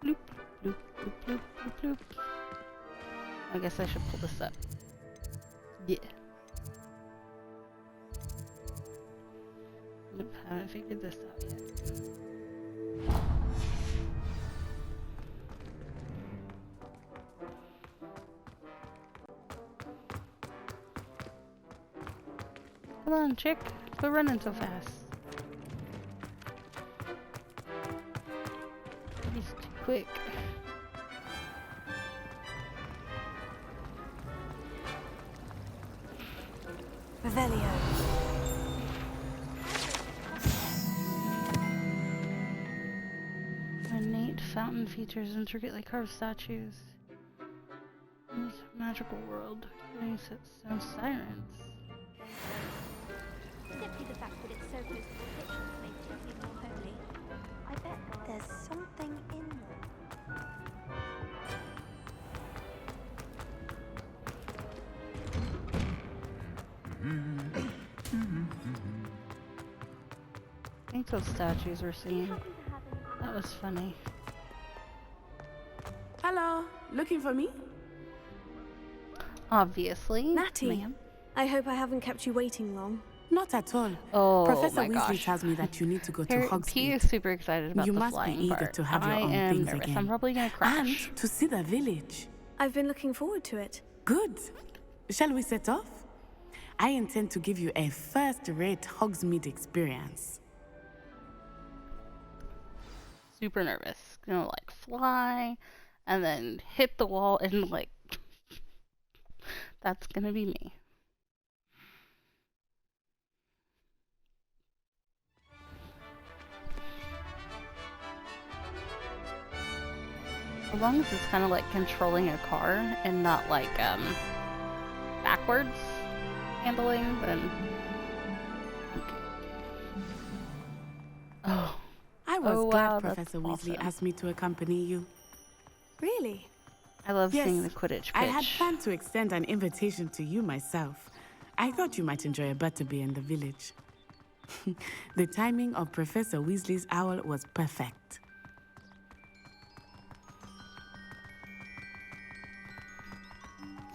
loop, loop, loop, loop, loop, loop. I guess I should pull this up. Yeah. Nope, haven't figured this out yet. Come on, chick. Quit running so fast. He's too quick. Revelio. Ornate fountain features intricately carved statues. In this magical world, creating sound sirens. Simply the fact that it's so close to the picture makes it seem more holy. I bet there's something in there. I think those statues we're seeing. That was funny. Hello, looking for me? Obviously. Natty, ma'am. I hope I haven't kept you waiting long. Not at all. Oh Professor my Weasley gosh. tells me that you need to go to He Hogsmeade. is super excited about You the must be flying eager part. to have your I own am things nervous. again. I'm probably gonna crash. And to see the village. I've been looking forward to it. Good. Shall we set off? I intend to give you a first-rate Hogsmeade experience. super nervous. Gonna like fly and then hit the wall and like that's gonna be me. As long as it's kind of like controlling a car and not like backwards handling, then oh. I was Oh, glad wow, Professor that's Weasley awesome. asked me to accompany you. Really? I love Yes, seeing the Quidditch pitch. I had planned to extend an invitation to you myself. I thought you might enjoy a butterbeer in the village. The timing of Professor Weasley's owl was perfect.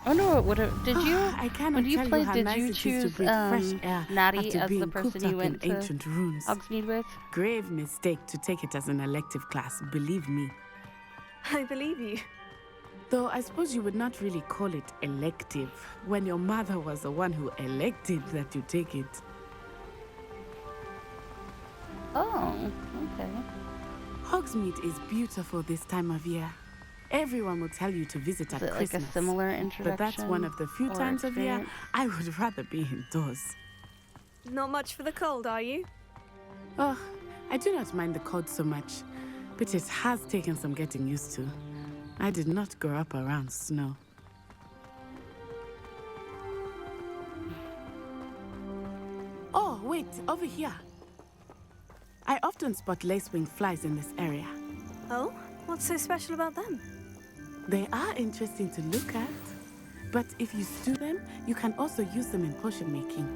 I wonder what would have. Did you? I cannot when you tell played, you how did nice you it is choose to breathe fresh air Natty after as the being cooped person you up in went to ancient rooms. Hogsmeade with? Grave mistake to take it as an elective class, believe me. I believe you. Though I suppose you would not really call it elective when your mother was the one who elected that you take it. Oh, okay. Hogsmeade is beautiful this time of year. Everyone will tell you to visit Is at it Christmas. like a similar introduction? But that's one of the few or times of year experience? I would rather be indoors. Not much for the cold, are you? Oh, I do not mind the cold so much, but it has taken some getting used to. I did not grow up around snow. Oh, wait, over here. I often spot lacewing flies in this area. Oh? What's so special about them? They are interesting to look at, but if you stew them, you can also use them in potion making.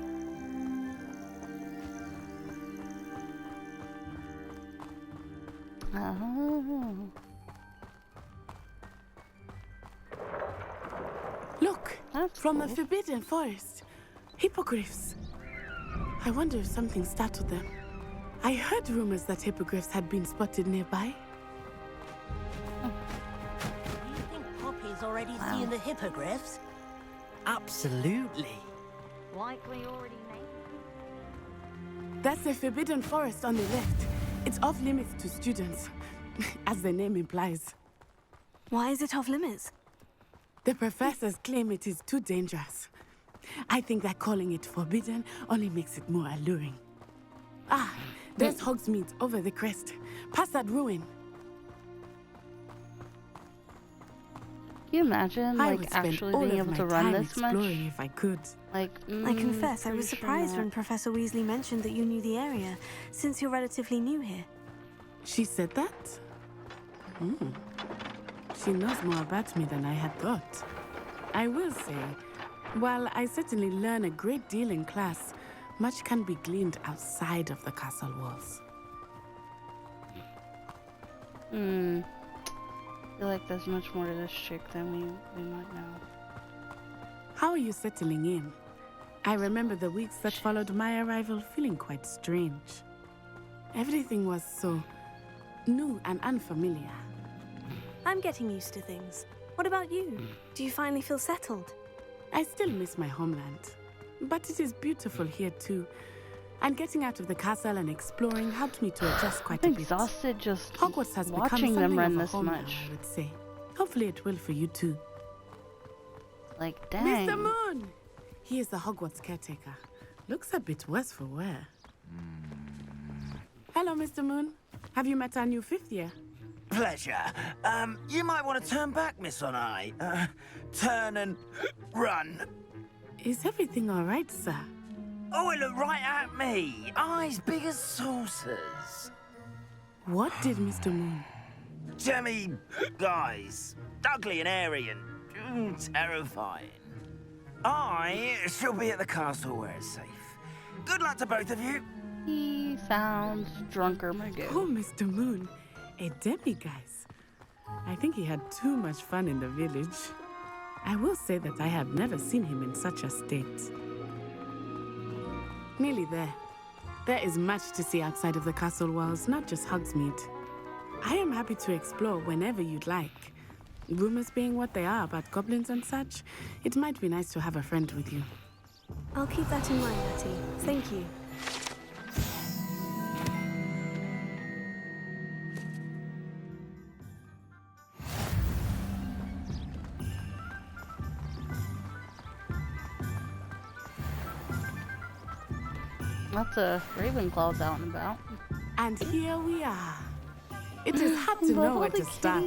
Oh. Look, That's from cool. the Forbidden Forest. Hippogriffs. I wonder if something startled them. I heard rumors that hippogriffs had been spotted nearby. Do you think Poppy's already seeing the hippogriffs? Absolutely. Likely already named. That's the Forbidden Forest on the left. It's off limits to students, as the name implies. Why is it off limits? The professors claim it is too dangerous. I think that calling it forbidden only makes it more alluring. Ah, there's Hogsmeade over the crest. Past that ruin. Can you imagine, I like, would spend actually all being of able my to run time this much? exploring if I could. Like, I confess, I was pretty sure surprised not. when Professor Weasley mentioned that you knew the area, since you're relatively new here. She said that? She knows more about me than I had thought. I will say, while I certainly learn a great deal in class, much can be gleaned outside of the castle walls. I feel like there's much more to this chick than we might know. How are you settling in? I remember the weeks that followed my arrival feeling quite strange. Everything was so new and unfamiliar. I'm getting used to things. What about you? Do you finally feel settled? I still miss my homeland, but it is beautiful here too. And getting out of the castle and exploring helped me to adjust quite a I'm bit. exhausted just Hogwarts has become watching them something run of a this home now, much. I would say. Hopefully it will for you too. Like, dang. Mr. Moon! He is the Hogwarts caretaker. Looks a bit worse for wear. Hello, Mr. Moon. Have you met our new fifth year? Pleasure. You might want to turn back, Miss Onai. Turn and run. Is everything all right, sir? Oh, it looked right at me. Eyes big as saucers. What did Mr. Moon? Jemmy guys. Ugly and airy and terrifying. I shall be at the castle where it's safe. Good luck to both of you. He sounds drunker, Magoo. Oh, Mr. Moon. A demiguise. I think he had too much fun in the village. I will say that I have never seen him in such a state. Nearly there. There is much to see outside of the castle walls, not just Hogsmeade. I am happy to explore whenever you'd like. Rumors being what they are about goblins and such, it might be nice to have a friend with you. I'll keep that in mind, Natty. Thank you. Lots of Ravenclaws out and about. And here we are. It is hard to know where to start.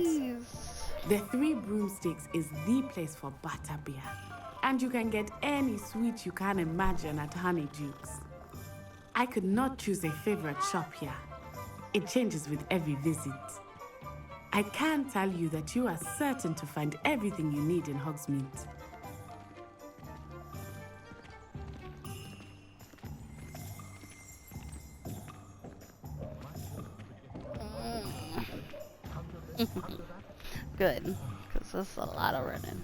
The Three Broomsticks is the place for butterbeer. And you can get any sweet you can imagine at Honeydukes. I could not choose a favorite shop here. It changes with every visit. I can tell you that you are certain to find everything you need in Hogsmeade. Good, because this is a lot of running.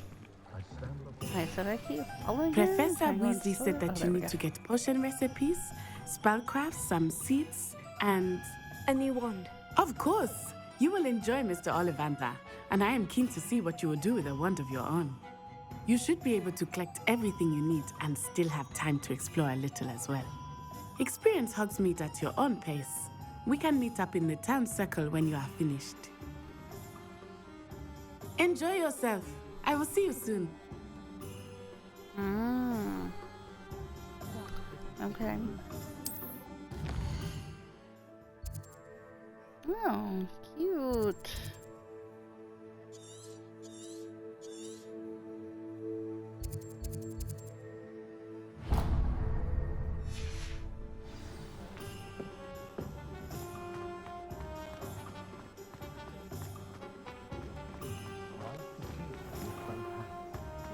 I said I keep following Professor Weasley said that you need to get potion recipes, spellcrafts, some seeds, and... a new wand. Of course! You will enjoy Mr. Ollivander, and I am keen to see what you will do with a wand of your own. You should be able to collect everything you need and still have time to explore a little as well. Experience Hogsmeade at your own pace. We can meet up in the town circle when you are finished. Enjoy yourself. I will see you soon. Okay. Oh, cute.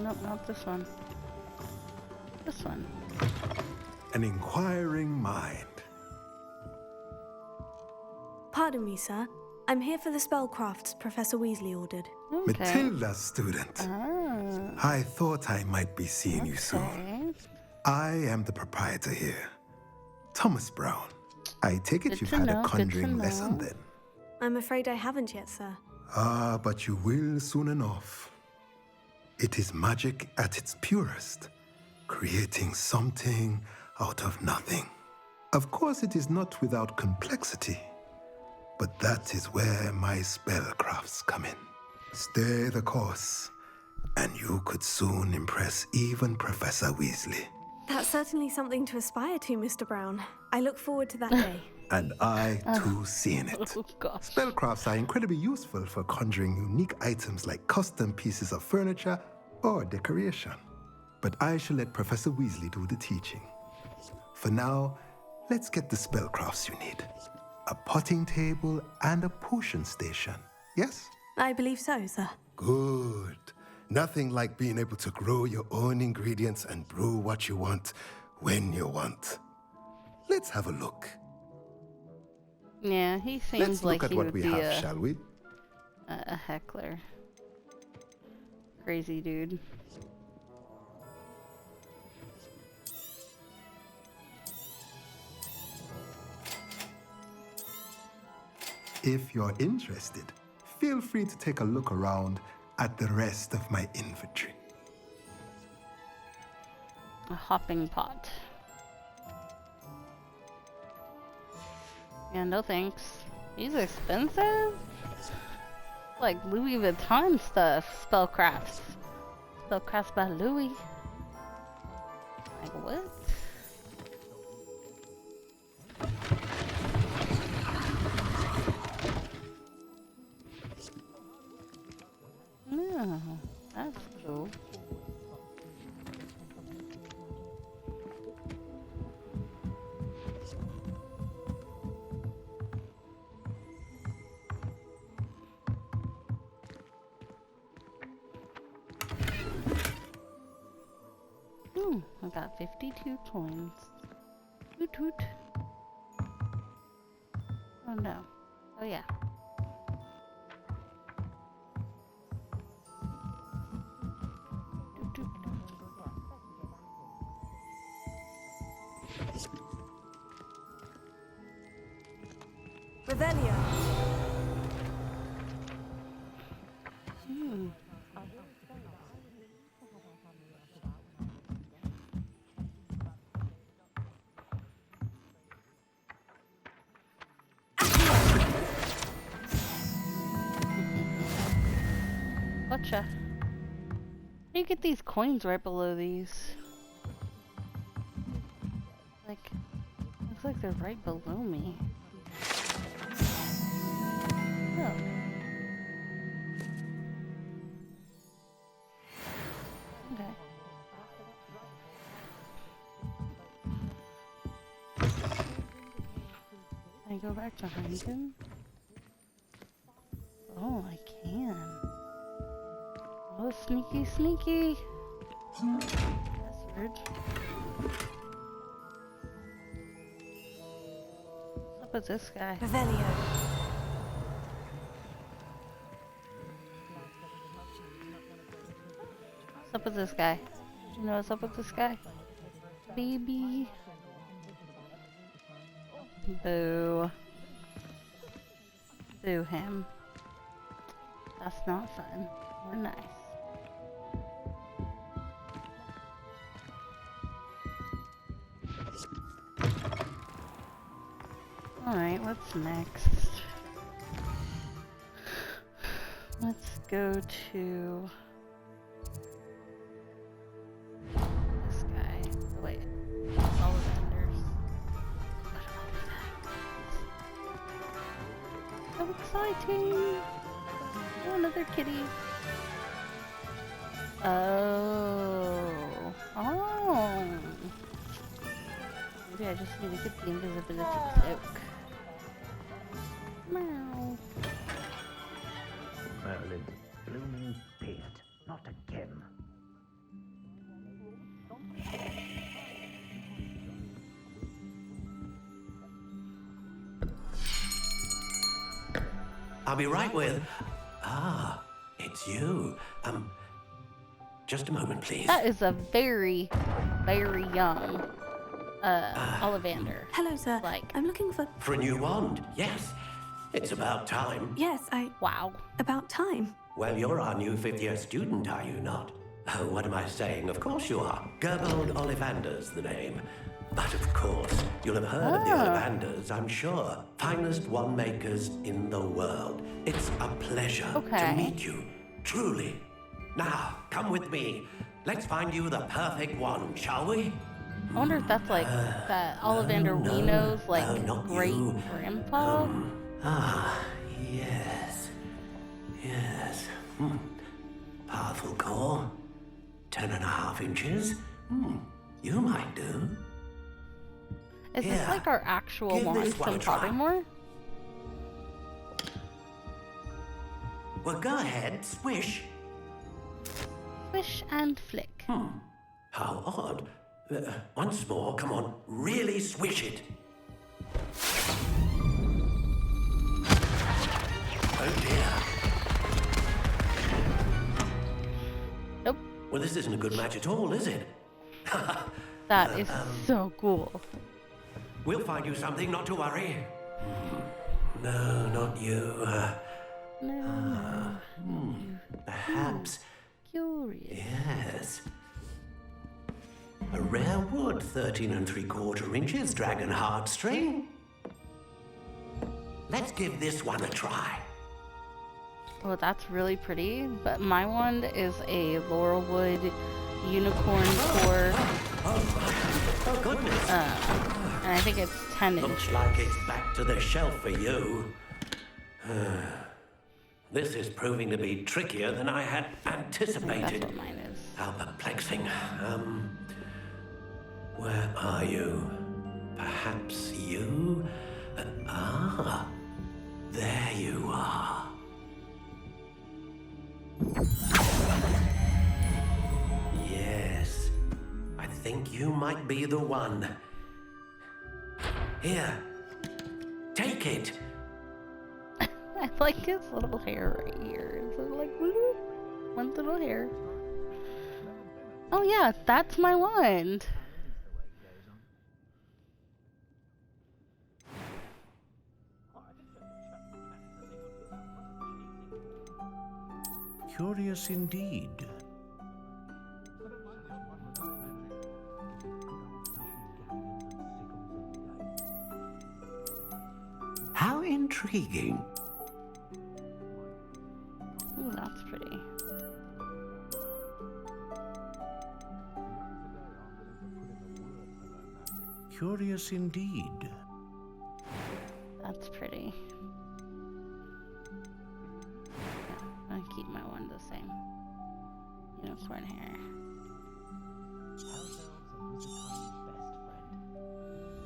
Nope, not this one. This one. An inquiring mind. Pardon me, sir. I'm here for the spellcrafts Professor Weasley ordered. Matilda's student. I thought I might be seeing you soon. I am the proprietor here, Thomas Brown. I take it you've had a conjuring lesson then. I'm afraid I haven't yet, sir. Ah, but you will soon enough. It is magic at its purest, creating something out of nothing. Of course, it is not without complexity, but that is where my spellcrafts come in. Stay the course, and you could soon impress even Professor Weasley. That's certainly something to aspire to, Mr. Brown. I look forward to that day. And I, too, seeing it. Spellcrafts are incredibly useful for conjuring unique items like custom pieces of furniture or decoration. But I shall let Professor Weasley do the teaching. For now, let's get the spellcrafts you need. A potting table and a potion station, yes? I believe so, sir. Good. Nothing like being able to grow your own ingredients and brew what you want when you want. Let's have a look. Yeah, he seems Let's like look at he what would we be have, shall we? a heckler. Crazy dude. If you're interested, feel free to take a look around at the rest of my inventory. A hopping pot. Yeah, no thanks. These are expensive? Like Louis Vuitton stuff. Spellcrafts. Spellcrafts by Louis. Like what? No, that's cool. I got 52 coins. Toot toot. Oh no. Oh yeah. Toot toot. Revelio. Gotcha. You get these coins right below these. Like, Looks like they're right below me. Oh. Okay. Can I go back behind him? Oh, I can. Oh, sneaky, sneaky. Password. What's up with this guy? Revelio. What's up with this guy? You know what's up with this guy? Baby. Boo. Boo him. That's not fun or nice. Alright, what's next? Let's go to this guy. Oh, wait. Ollivanders. So exciting! Oh, another kitty. Oh. Oh. Maybe I just need to get the invisibility cloak. Meow. Merlin's blooming beard. Not again. I'll be right with... Ah, it's you. Just a moment, please. That is a very, very young Ollivander. Hello, sir. Like, I'm looking for... For a new wand, yes. It's about time. Yes, Wow. About time. Well, you're our new fifth-year student, are you not? Oh, what am I saying? Of course you are. Gerbold Ollivander's the name. But of course, you'll have heard of the Ollivanders, I'm sure. Finest wand makers in the world. It's a pleasure to meet you, truly. Now, come with me. Let's find you the perfect wand, shall we? I wonder if that's like that Ollivander we know's like great grandpa. Yes. Yes. Powerful core. 10.5 inches. You might do. Is this like our actual wand from Pottermore? Well, go ahead, swish. Swish and flick. How odd. Once more, come on, really swish it. Oh dear. Nope. Well, this isn't a good match at all, is it? That is so cool. We'll find you something, not to worry. No, not you. No. Perhaps. Curious. Yes. A rare wood, 13 3/4 inches, dragon heartstring. Let's give this one a try. Oh, that's really pretty. But my wand is a laurelwood unicorn core. Oh goodness. And I think it's 10 inches. Looks like it's back to the shelf for you. This is proving to be trickier than I had anticipated. That's what mine is. How perplexing. Where are you? Perhaps you? There you are. Yes, I think you might be the one. Here, take it. I like his little hair right here. It's like one little hair. Oh yeah, that's my wand. Curious indeed. How intriguing. Ooh, that's pretty. Curious indeed. That's pretty. Yeah, I'll keep my wand the same. Unicorn hair.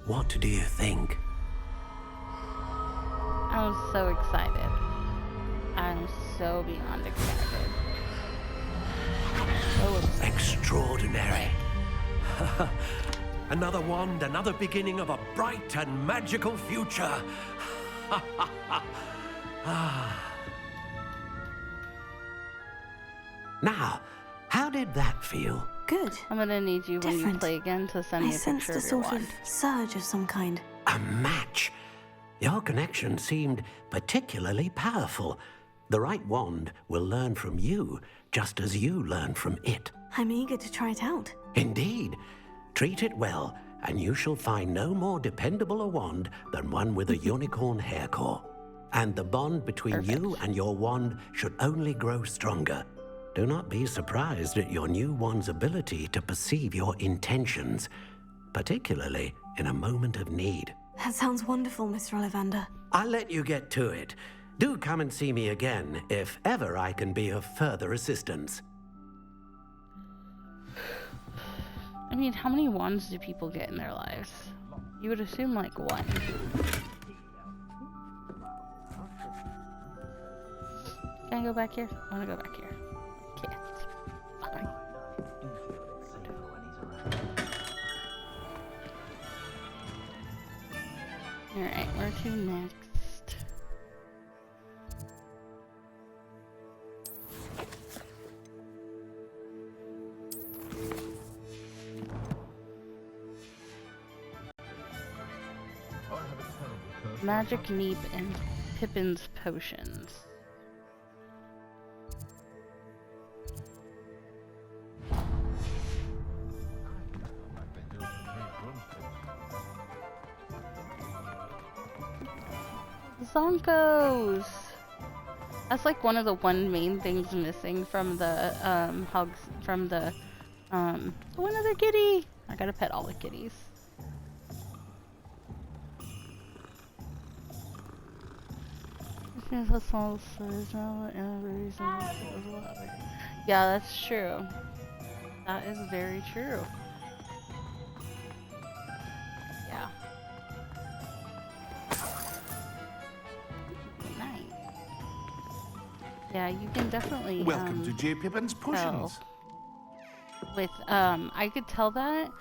What do you think? I'm so excited. I'm so beyond excited. So excited. Extraordinary. Another wand, another beginning of a bright and magical future. Now, how did that feel? Good. I'm gonna need you when you Different. play again to send me I a sensed picture a of your sort wand. of surge of some kind. A match. Your connection seemed particularly powerful. The right wand will learn from you, just as you learn from it. I'm eager to try it out. Indeed. Treat it well, and you shall find no more dependable a wand than one with a unicorn hair core. And the bond between you and your wand should only grow stronger. Do not be surprised at your new wand's ability to perceive your intentions, particularly in a moment of need. That sounds wonderful, Mr. Ollivander. I'll let you get to it. Do come and see me again if ever I can be of further assistance. I mean, how many wands do people get in their lives? You would assume like one. Can I go back here? I want to go back here. I can't. Fine. Alright, where to next? Magic Neep and Pippin's Potions. Zonkos! That's like one of the main things missing from the hugs from the oh, another kitty! I gotta pet all the kitties. Yeah, that's true. That is very true. Yeah. Nice. Yeah, you can definitely Welcome to J. Pippin's Potions. With I could tell that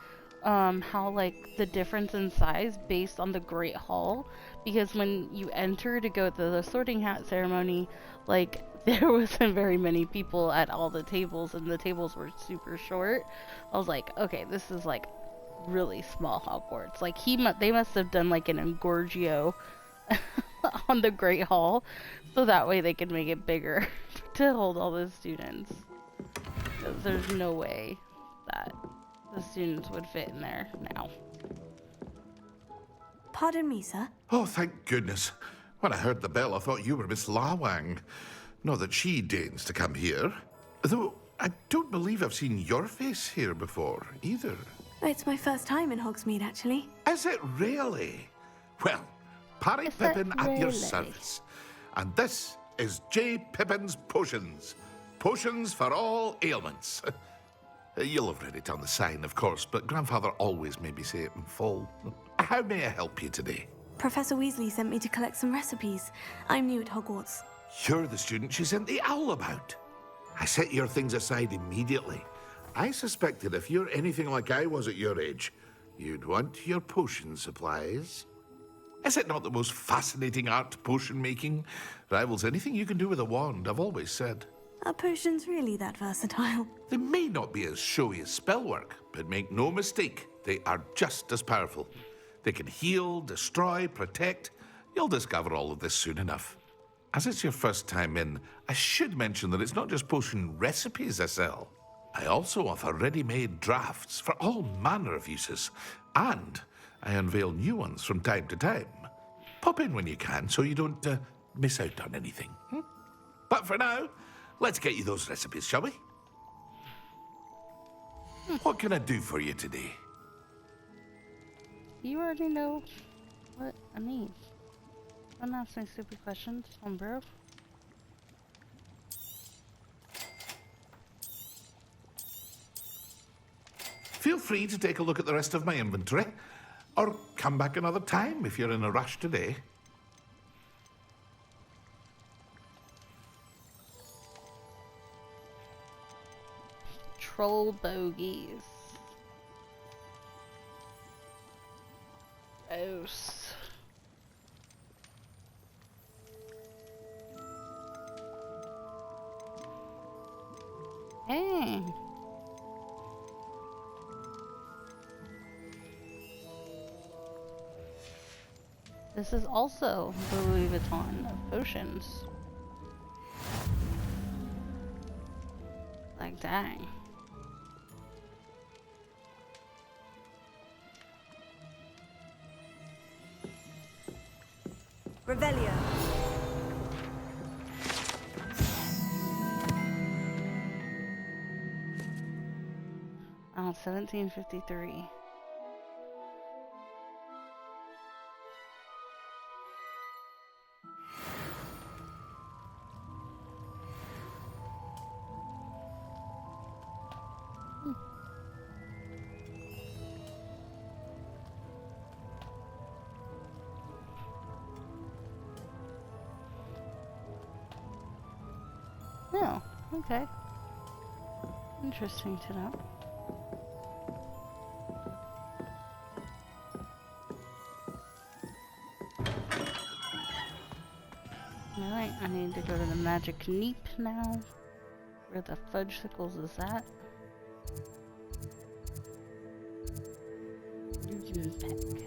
how like the difference in size based on the Great Hall, because when you enter to go to the sorting hat ceremony, like there wasn't very many people at all the tables and the tables were super short. I was like, okay, this is like really small Hogwarts. Like they must have done like an engorgio on the Great Hall so that way they could make it bigger to hold all the students. 'Cause there's no way that the students would fit in there now. Pardon me, sir. Oh, thank goodness. When I heard the bell, I thought you were Miss Lawang. Not that she deigns to come here. Though, I don't believe I've seen your face here before, either. It's my first time in Hogsmeade, actually. Is it really? Well, Parry Pippin at your service. And this is J. Pippin's Potions. Potions for all ailments. You'll have read it on the sign, of course, but Grandfather always made me say it in full. How may I help you today? Professor Weasley sent me to collect some recipes. I'm new at Hogwarts. You're the student she sent the owl about. I set your things aside immediately. I suspected if you're anything like I was at your age, you'd want your potion supplies. Is it not the most fascinating art, potion making? Rivals anything you can do with a wand, I've always said. Are potions really that versatile? They may not be as showy as spellwork, but make no mistake, they are just as powerful. They can heal, destroy, protect. You'll discover all of this soon enough. As it's your first time in, I should mention that it's not just potion recipes I sell. I also offer ready-made drafts for all manner of uses, and I unveil new ones from time to time. Pop in when you can so you don't miss out on anything. But for now, let's get you those recipes, shall we? What can I do for you today? You already know what I need. Don't ask me stupid questions, bro. Feel free to take a look at the rest of my inventory, or come back another time if you're in a rush today. Troll bogies. Gross. Hey. This is also the Louis Vuitton of potions. Like, dang. Revelio. 1753. Oh, okay. Interesting to know. Alright, I need to go to the magic neep now. Where the fudgesicles is at. Union Peck.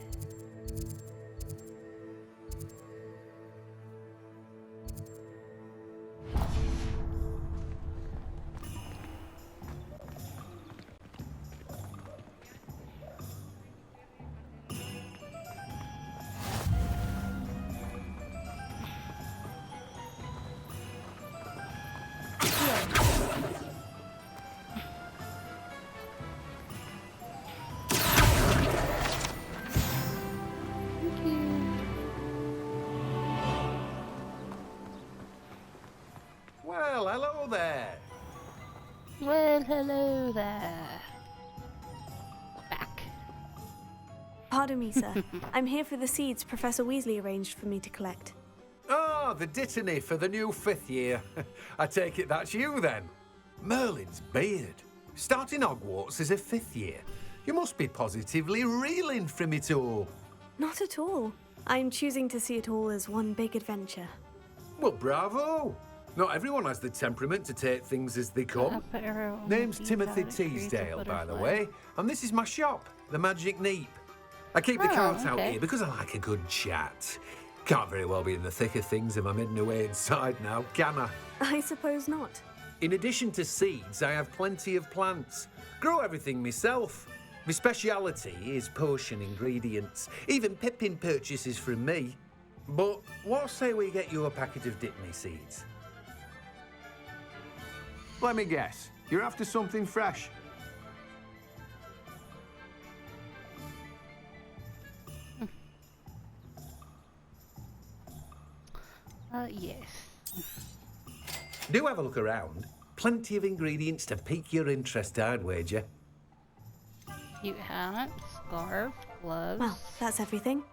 Well, hello there. Well, hello there. Back. Pardon me, sir. I'm here for the seeds Professor Weasley arranged for me to collect. Oh, the dittany for the new 5th year. I take it that's you then. Merlin's beard. Starting Hogwarts as a 5th year. You must be positively reeling from it all. Not at all. I'm choosing to see it all as one big adventure. Well, bravo. Not everyone has the temperament to take things as they come. Name's Timothy Teasdale, by the way, and this is my shop, the Magic Neep. I keep the carts out here because I like a good chat. Can't very well be in the thick of things if I'm hidden away inside now, can I? I suppose not. In addition to seeds, I have plenty of plants. Grow everything myself. My speciality is potion ingredients. Even Pippin purchases from me. But what say we get you a packet of Dittany seeds? Let me guess. You're after something fresh. Yes. Do have a look around. Plenty of ingredients to pique your interest, I'd wager. Cute hat, scarf, gloves. Well, that's everything.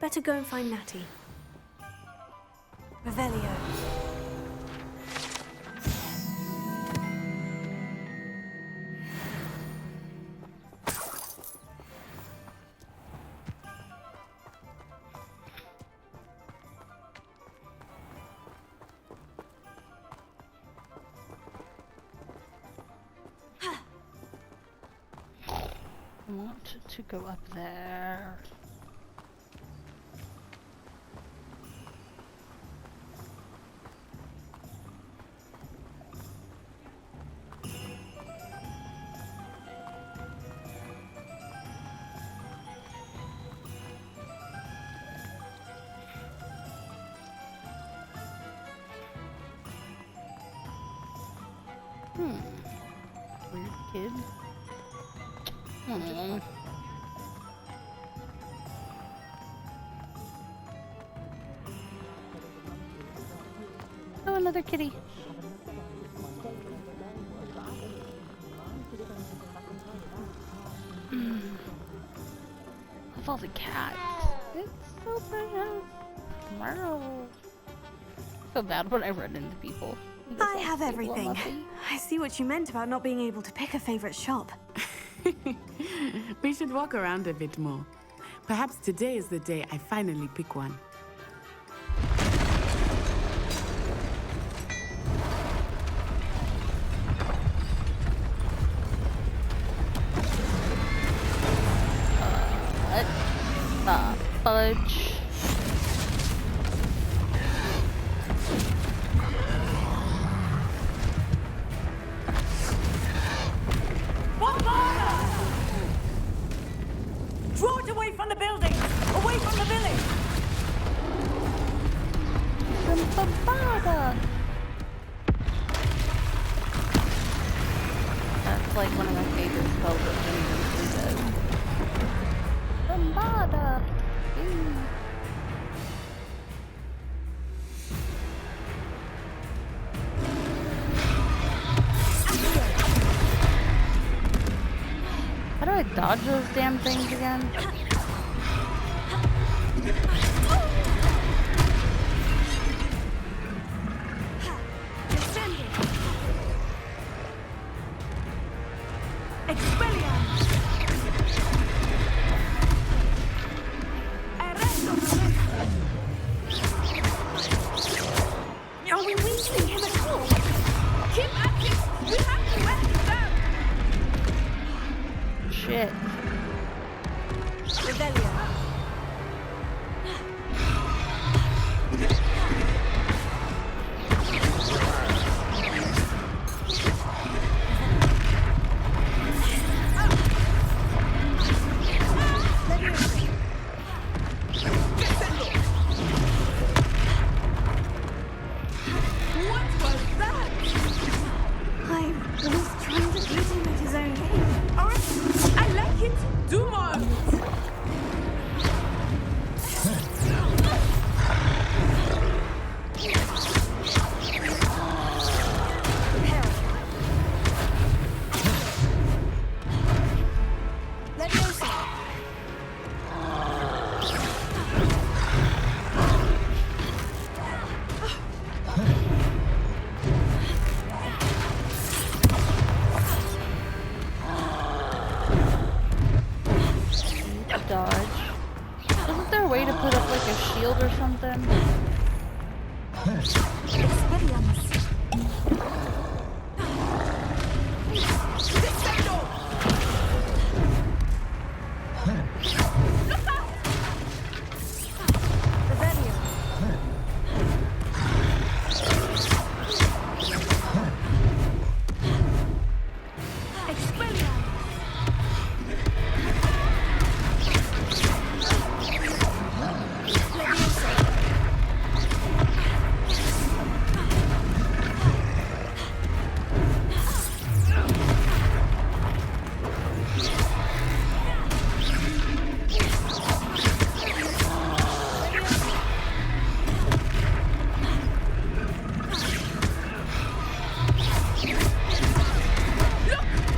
Better go and find Natty. Revelio. I want to go up there. Weird kid. another kitty. Of all the cats, it's so bad. Tomorrow. I feel bad when I run into people. I have everything. I see what you meant about not being able to pick a favorite shop. We should walk around a bit more. Perhaps today is the day I finally pick one. What the fudge? Draw it away from the building! Away from the village! Bombada! That's like one of my favorite spells that Jimmy does. Bombada! Ew. How do I dodge those damn things again? Are we wasting him at all? Keep at it! We have to wear him down! Shit. Rebellion. What was that? I was trying to beat him at his own game. Alright, I like it. Do more of it. Dodge. Isn't there a way to put up like a shield or something?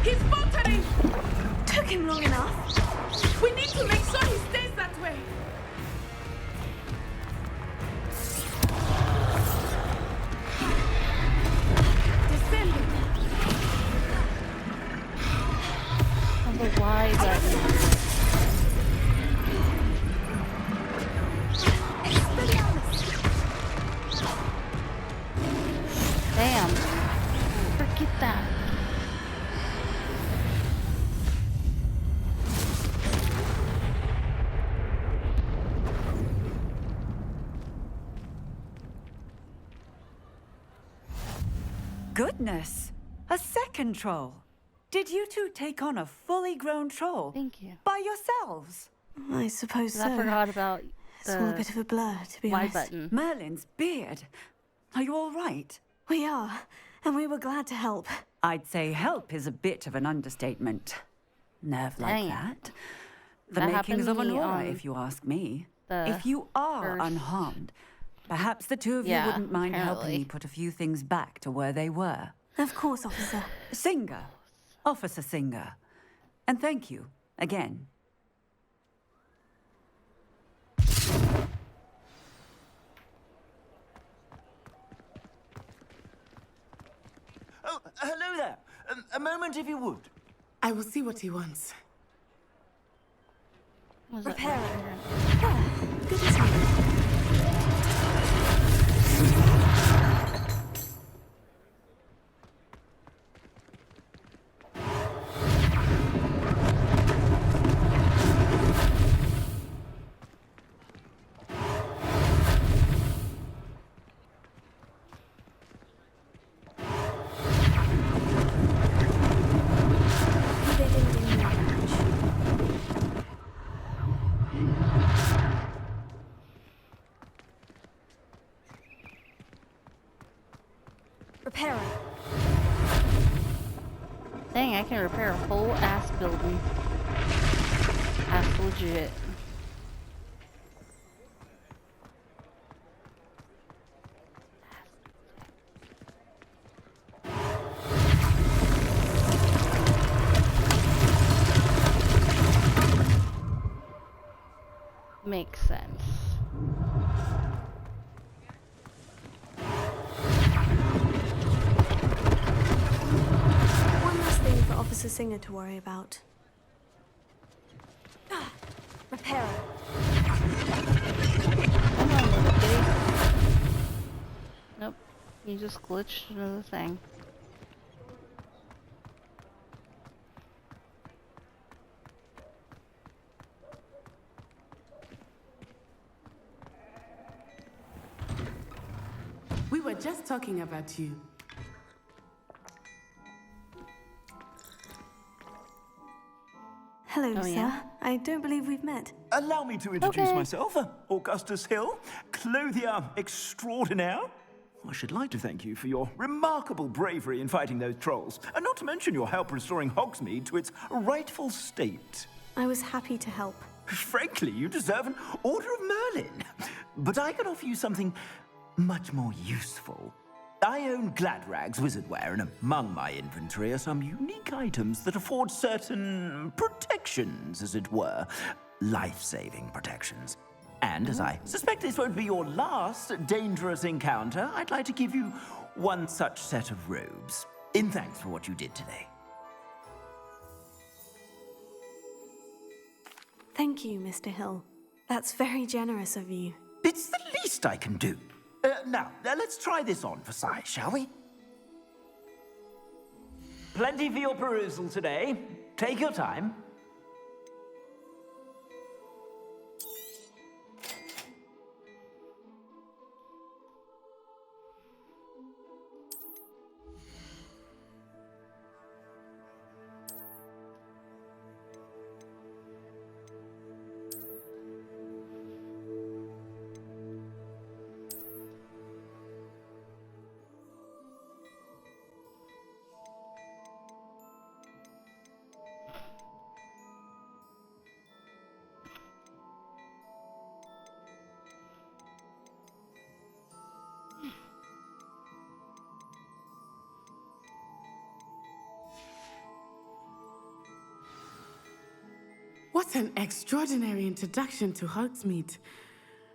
He's faltering! Took him long enough. We need to make sure he stays that way. Descending. On the Y button. Damn. Forget that. Goodness! A second troll. Did you two take on a fully grown troll? Thank you. By yourselves? I suppose so. I forgot about It's all a bit of a blur, to be Y honest. button. Merlin's beard. Are you all right? We are, and we were glad to help. I'd say help is a bit of an understatement. Nerve like Dang. that. The That makings happened of to an me aura, on if you ask me. the If you are first unharmed, Perhaps the two of you Yeah, wouldn't mind helping apparently. me put a few things back to where they were. Of course, officer. Singer. Officer Singer. And thank you, again. Oh, hello there. A moment, if you would. I will see what he wants. Repair it. Good as new. They didn't do me that much. Repair it. Dang, I can repair a whole ass building. That's legit. Makes sense. One last thing for Officer Singer to worry about. Repair it. Come on, little kitty. Nope. You just glitched into the thing. We were just talking about you. Hello, Oh, sir. yeah? I don't believe we've met. Allow me to introduce Okay. myself, Augustus Hill, clothier extraordinaire. I should like to thank you for your remarkable bravery in fighting those trolls, and not to mention your help restoring Hogsmeade to its rightful state. I was happy to help. Frankly, you deserve an Order of Merlin. But I can offer you something much more useful. I own Gladrag's wizardware, and among my inventory are some unique items that afford certain protections, as it were. Life-saving protections. And as I suspect this won't be your last dangerous encounter, I'd like to give you one such set of robes, in thanks for what you did today. Thank you, Mr. Hill. That's very generous of you. It's the least I can do. Now, let's try this on for size, shall we? Plenty for your perusal today. Take your time. What an extraordinary introduction to Hogsmeade.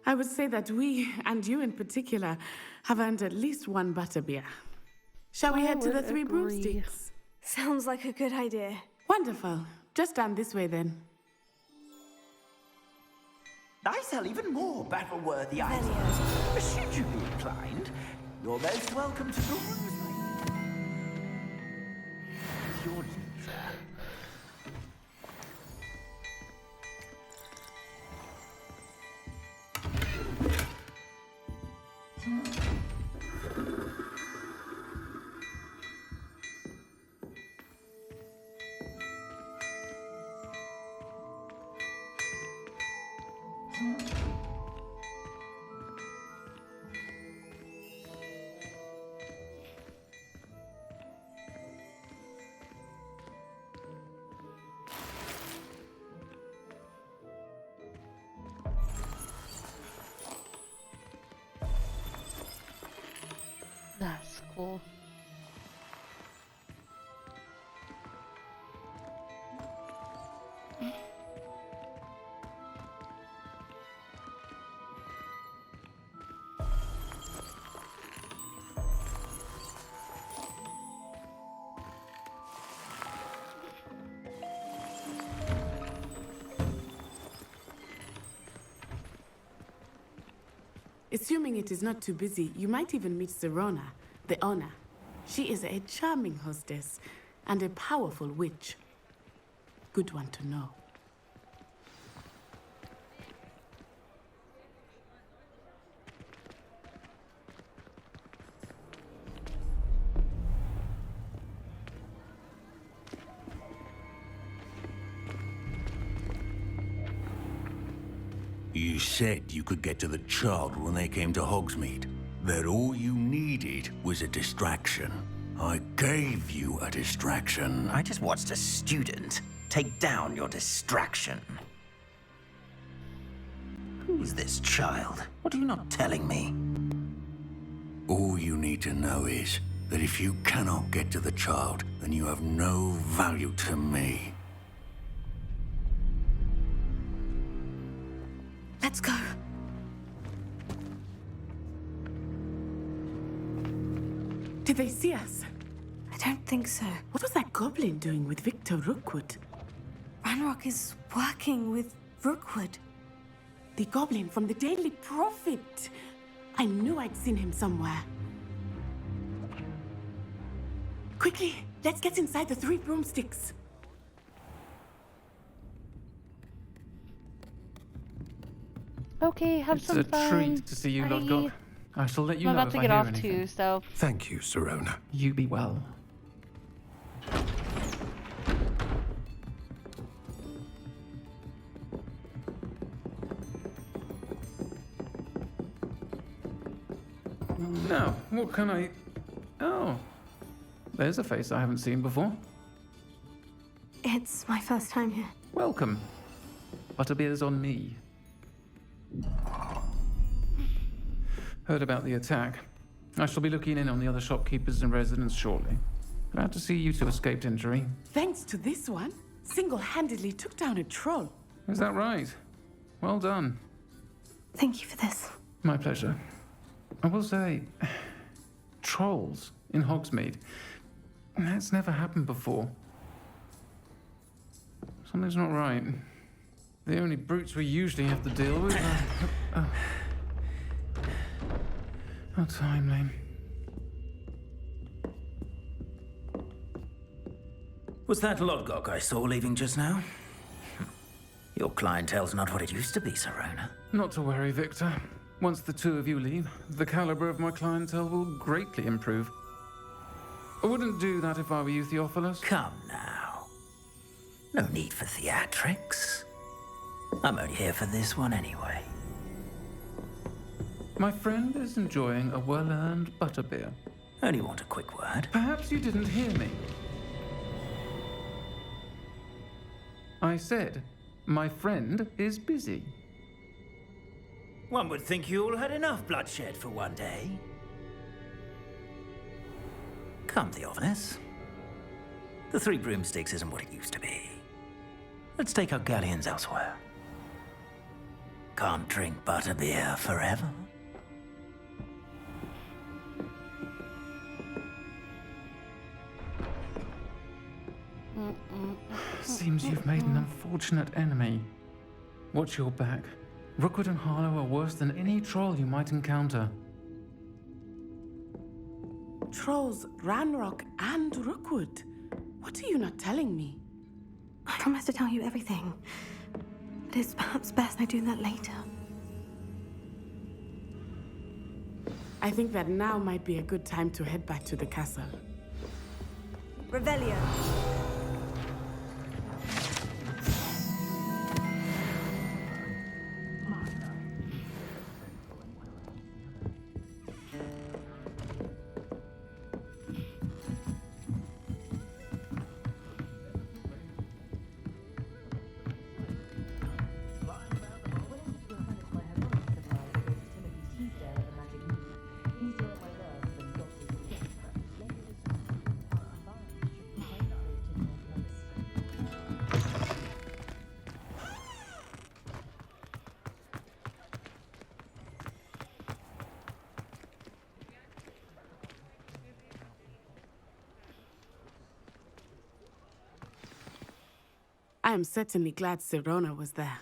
I would say that we, and you in particular, have earned at least one butterbeer. Shall we head to the Three Broomsticks? Sounds like a good idea. Wonderful. Just down this way then. I sell even more battle-worthy items. Should you be inclined, you're most welcome to peruse my... Your leisure. cool. Assuming it is not too busy, you might even meet Serona, the owner. She is a charming hostess and a powerful witch. Good one to know. You said you could get to the child when they came to Hogsmeade. That all you needed was a distraction. I gave you a distraction. I just watched a student take down your distraction. Who's this child? What are you not telling me? All you need to know is that if you cannot get to the child, then you have no value to me. Let's go. Did they see us? I don't think so. What was that goblin doing with Victor Rookwood? Ranrock is working with Rookwood. The goblin from the Daily Prophet. I knew I'd seen him somewhere. Quickly, let's get inside the 3 broomsticks. Okay, have some fun. It's a treat to see you, Bye. Lodgok. I shall let you I'm know about if to I get hear off anything. too, so. Thank you, Serona. You be well. Now, what can I... Oh, there's a face I haven't seen before. It's my first time here. Welcome. Butterbeer's on me. Heard about the attack. I shall be looking in on the other shopkeepers and residents shortly. Glad to see you two escaped injury. Thanks to this one, single-handedly took down a troll. Is that right? Well done. Thank you for this. My pleasure. I will say, trolls in Hogsmeade. That's never happened before. Something's not right. The only brutes we usually have to deal with are... How timely. Was that Lodgok I saw leaving just now? Your clientele's not what it used to be, Serona. Not to worry, Victor. Once the two of you leave, the caliber of my clientele will greatly improve. I wouldn't do that if I were you, Theophilus. Come now. No need for theatrics. I'm only here for this one anyway. My friend is enjoying a well-earned butterbeer. Only want a quick word. Perhaps you didn't hear me. I said, my friend is busy. One would think you all had enough bloodshed for one day. Come, Theophilus. The 3 broomsticks isn't what it used to be. Let's take our galleons elsewhere. Can't drink butterbeer forever. Seems you've made an unfortunate enemy. Watch your back. Rookwood and Harlow are worse than any troll you might encounter. Trolls, Ranrock, and Rookwood. What are you not telling me? I promise to tell you everything. But it's perhaps best I do that later. I think that now might be a good time to head back to the castle. Revelio. I am certainly glad Sirona was there.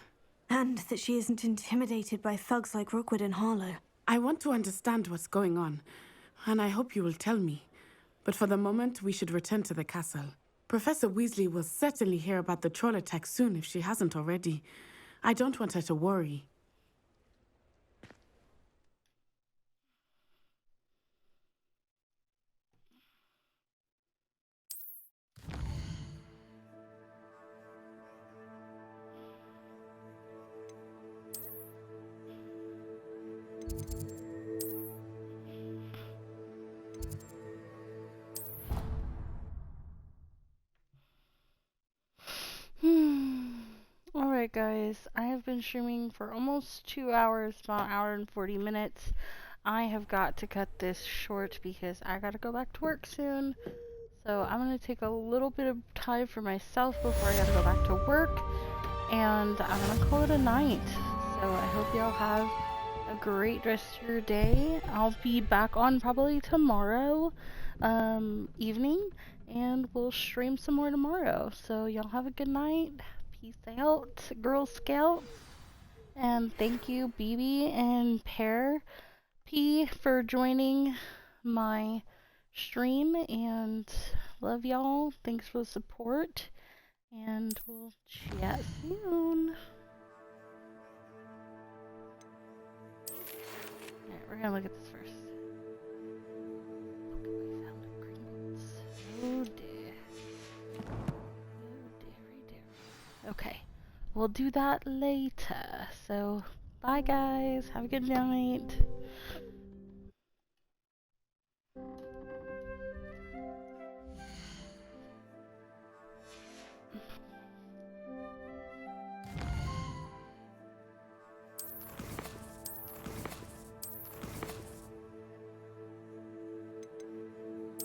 And that she isn't intimidated by thugs like Rookwood and Harlow. I want to understand what's going on, and I hope you will tell me. But for the moment, we should return to the castle. Professor Weasley will certainly hear about the troll attack soon if she hasn't already. I don't want her to worry. Alright guys, I have been streaming for almost 2 hours, about an hour and 40 minutes. I have got to cut this short because I gotta go back to work soon. So I'm gonna take a little bit of time for myself before I gotta go back to work. And I'm gonna call it a night. So I hope y'all have a great rest of your day. I'll be back on probably tomorrow evening. And we'll stream some more tomorrow. So y'all have a good night. Peace out, Girl Scouts. And thank you, Bibi and Perry, for joining my stream. And love y'all. Thanks for the support. And we'll chat soon. Alright, we're gonna look at this first. Oh dear. Okay, we'll do that later. So, bye guys. Have a good night.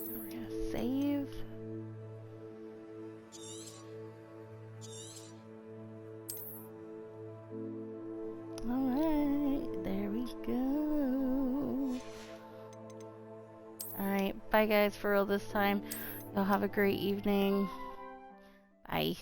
We're gonna save. Alright, there we go. Alright, bye guys for all this time. Y'all have a great evening. Bye.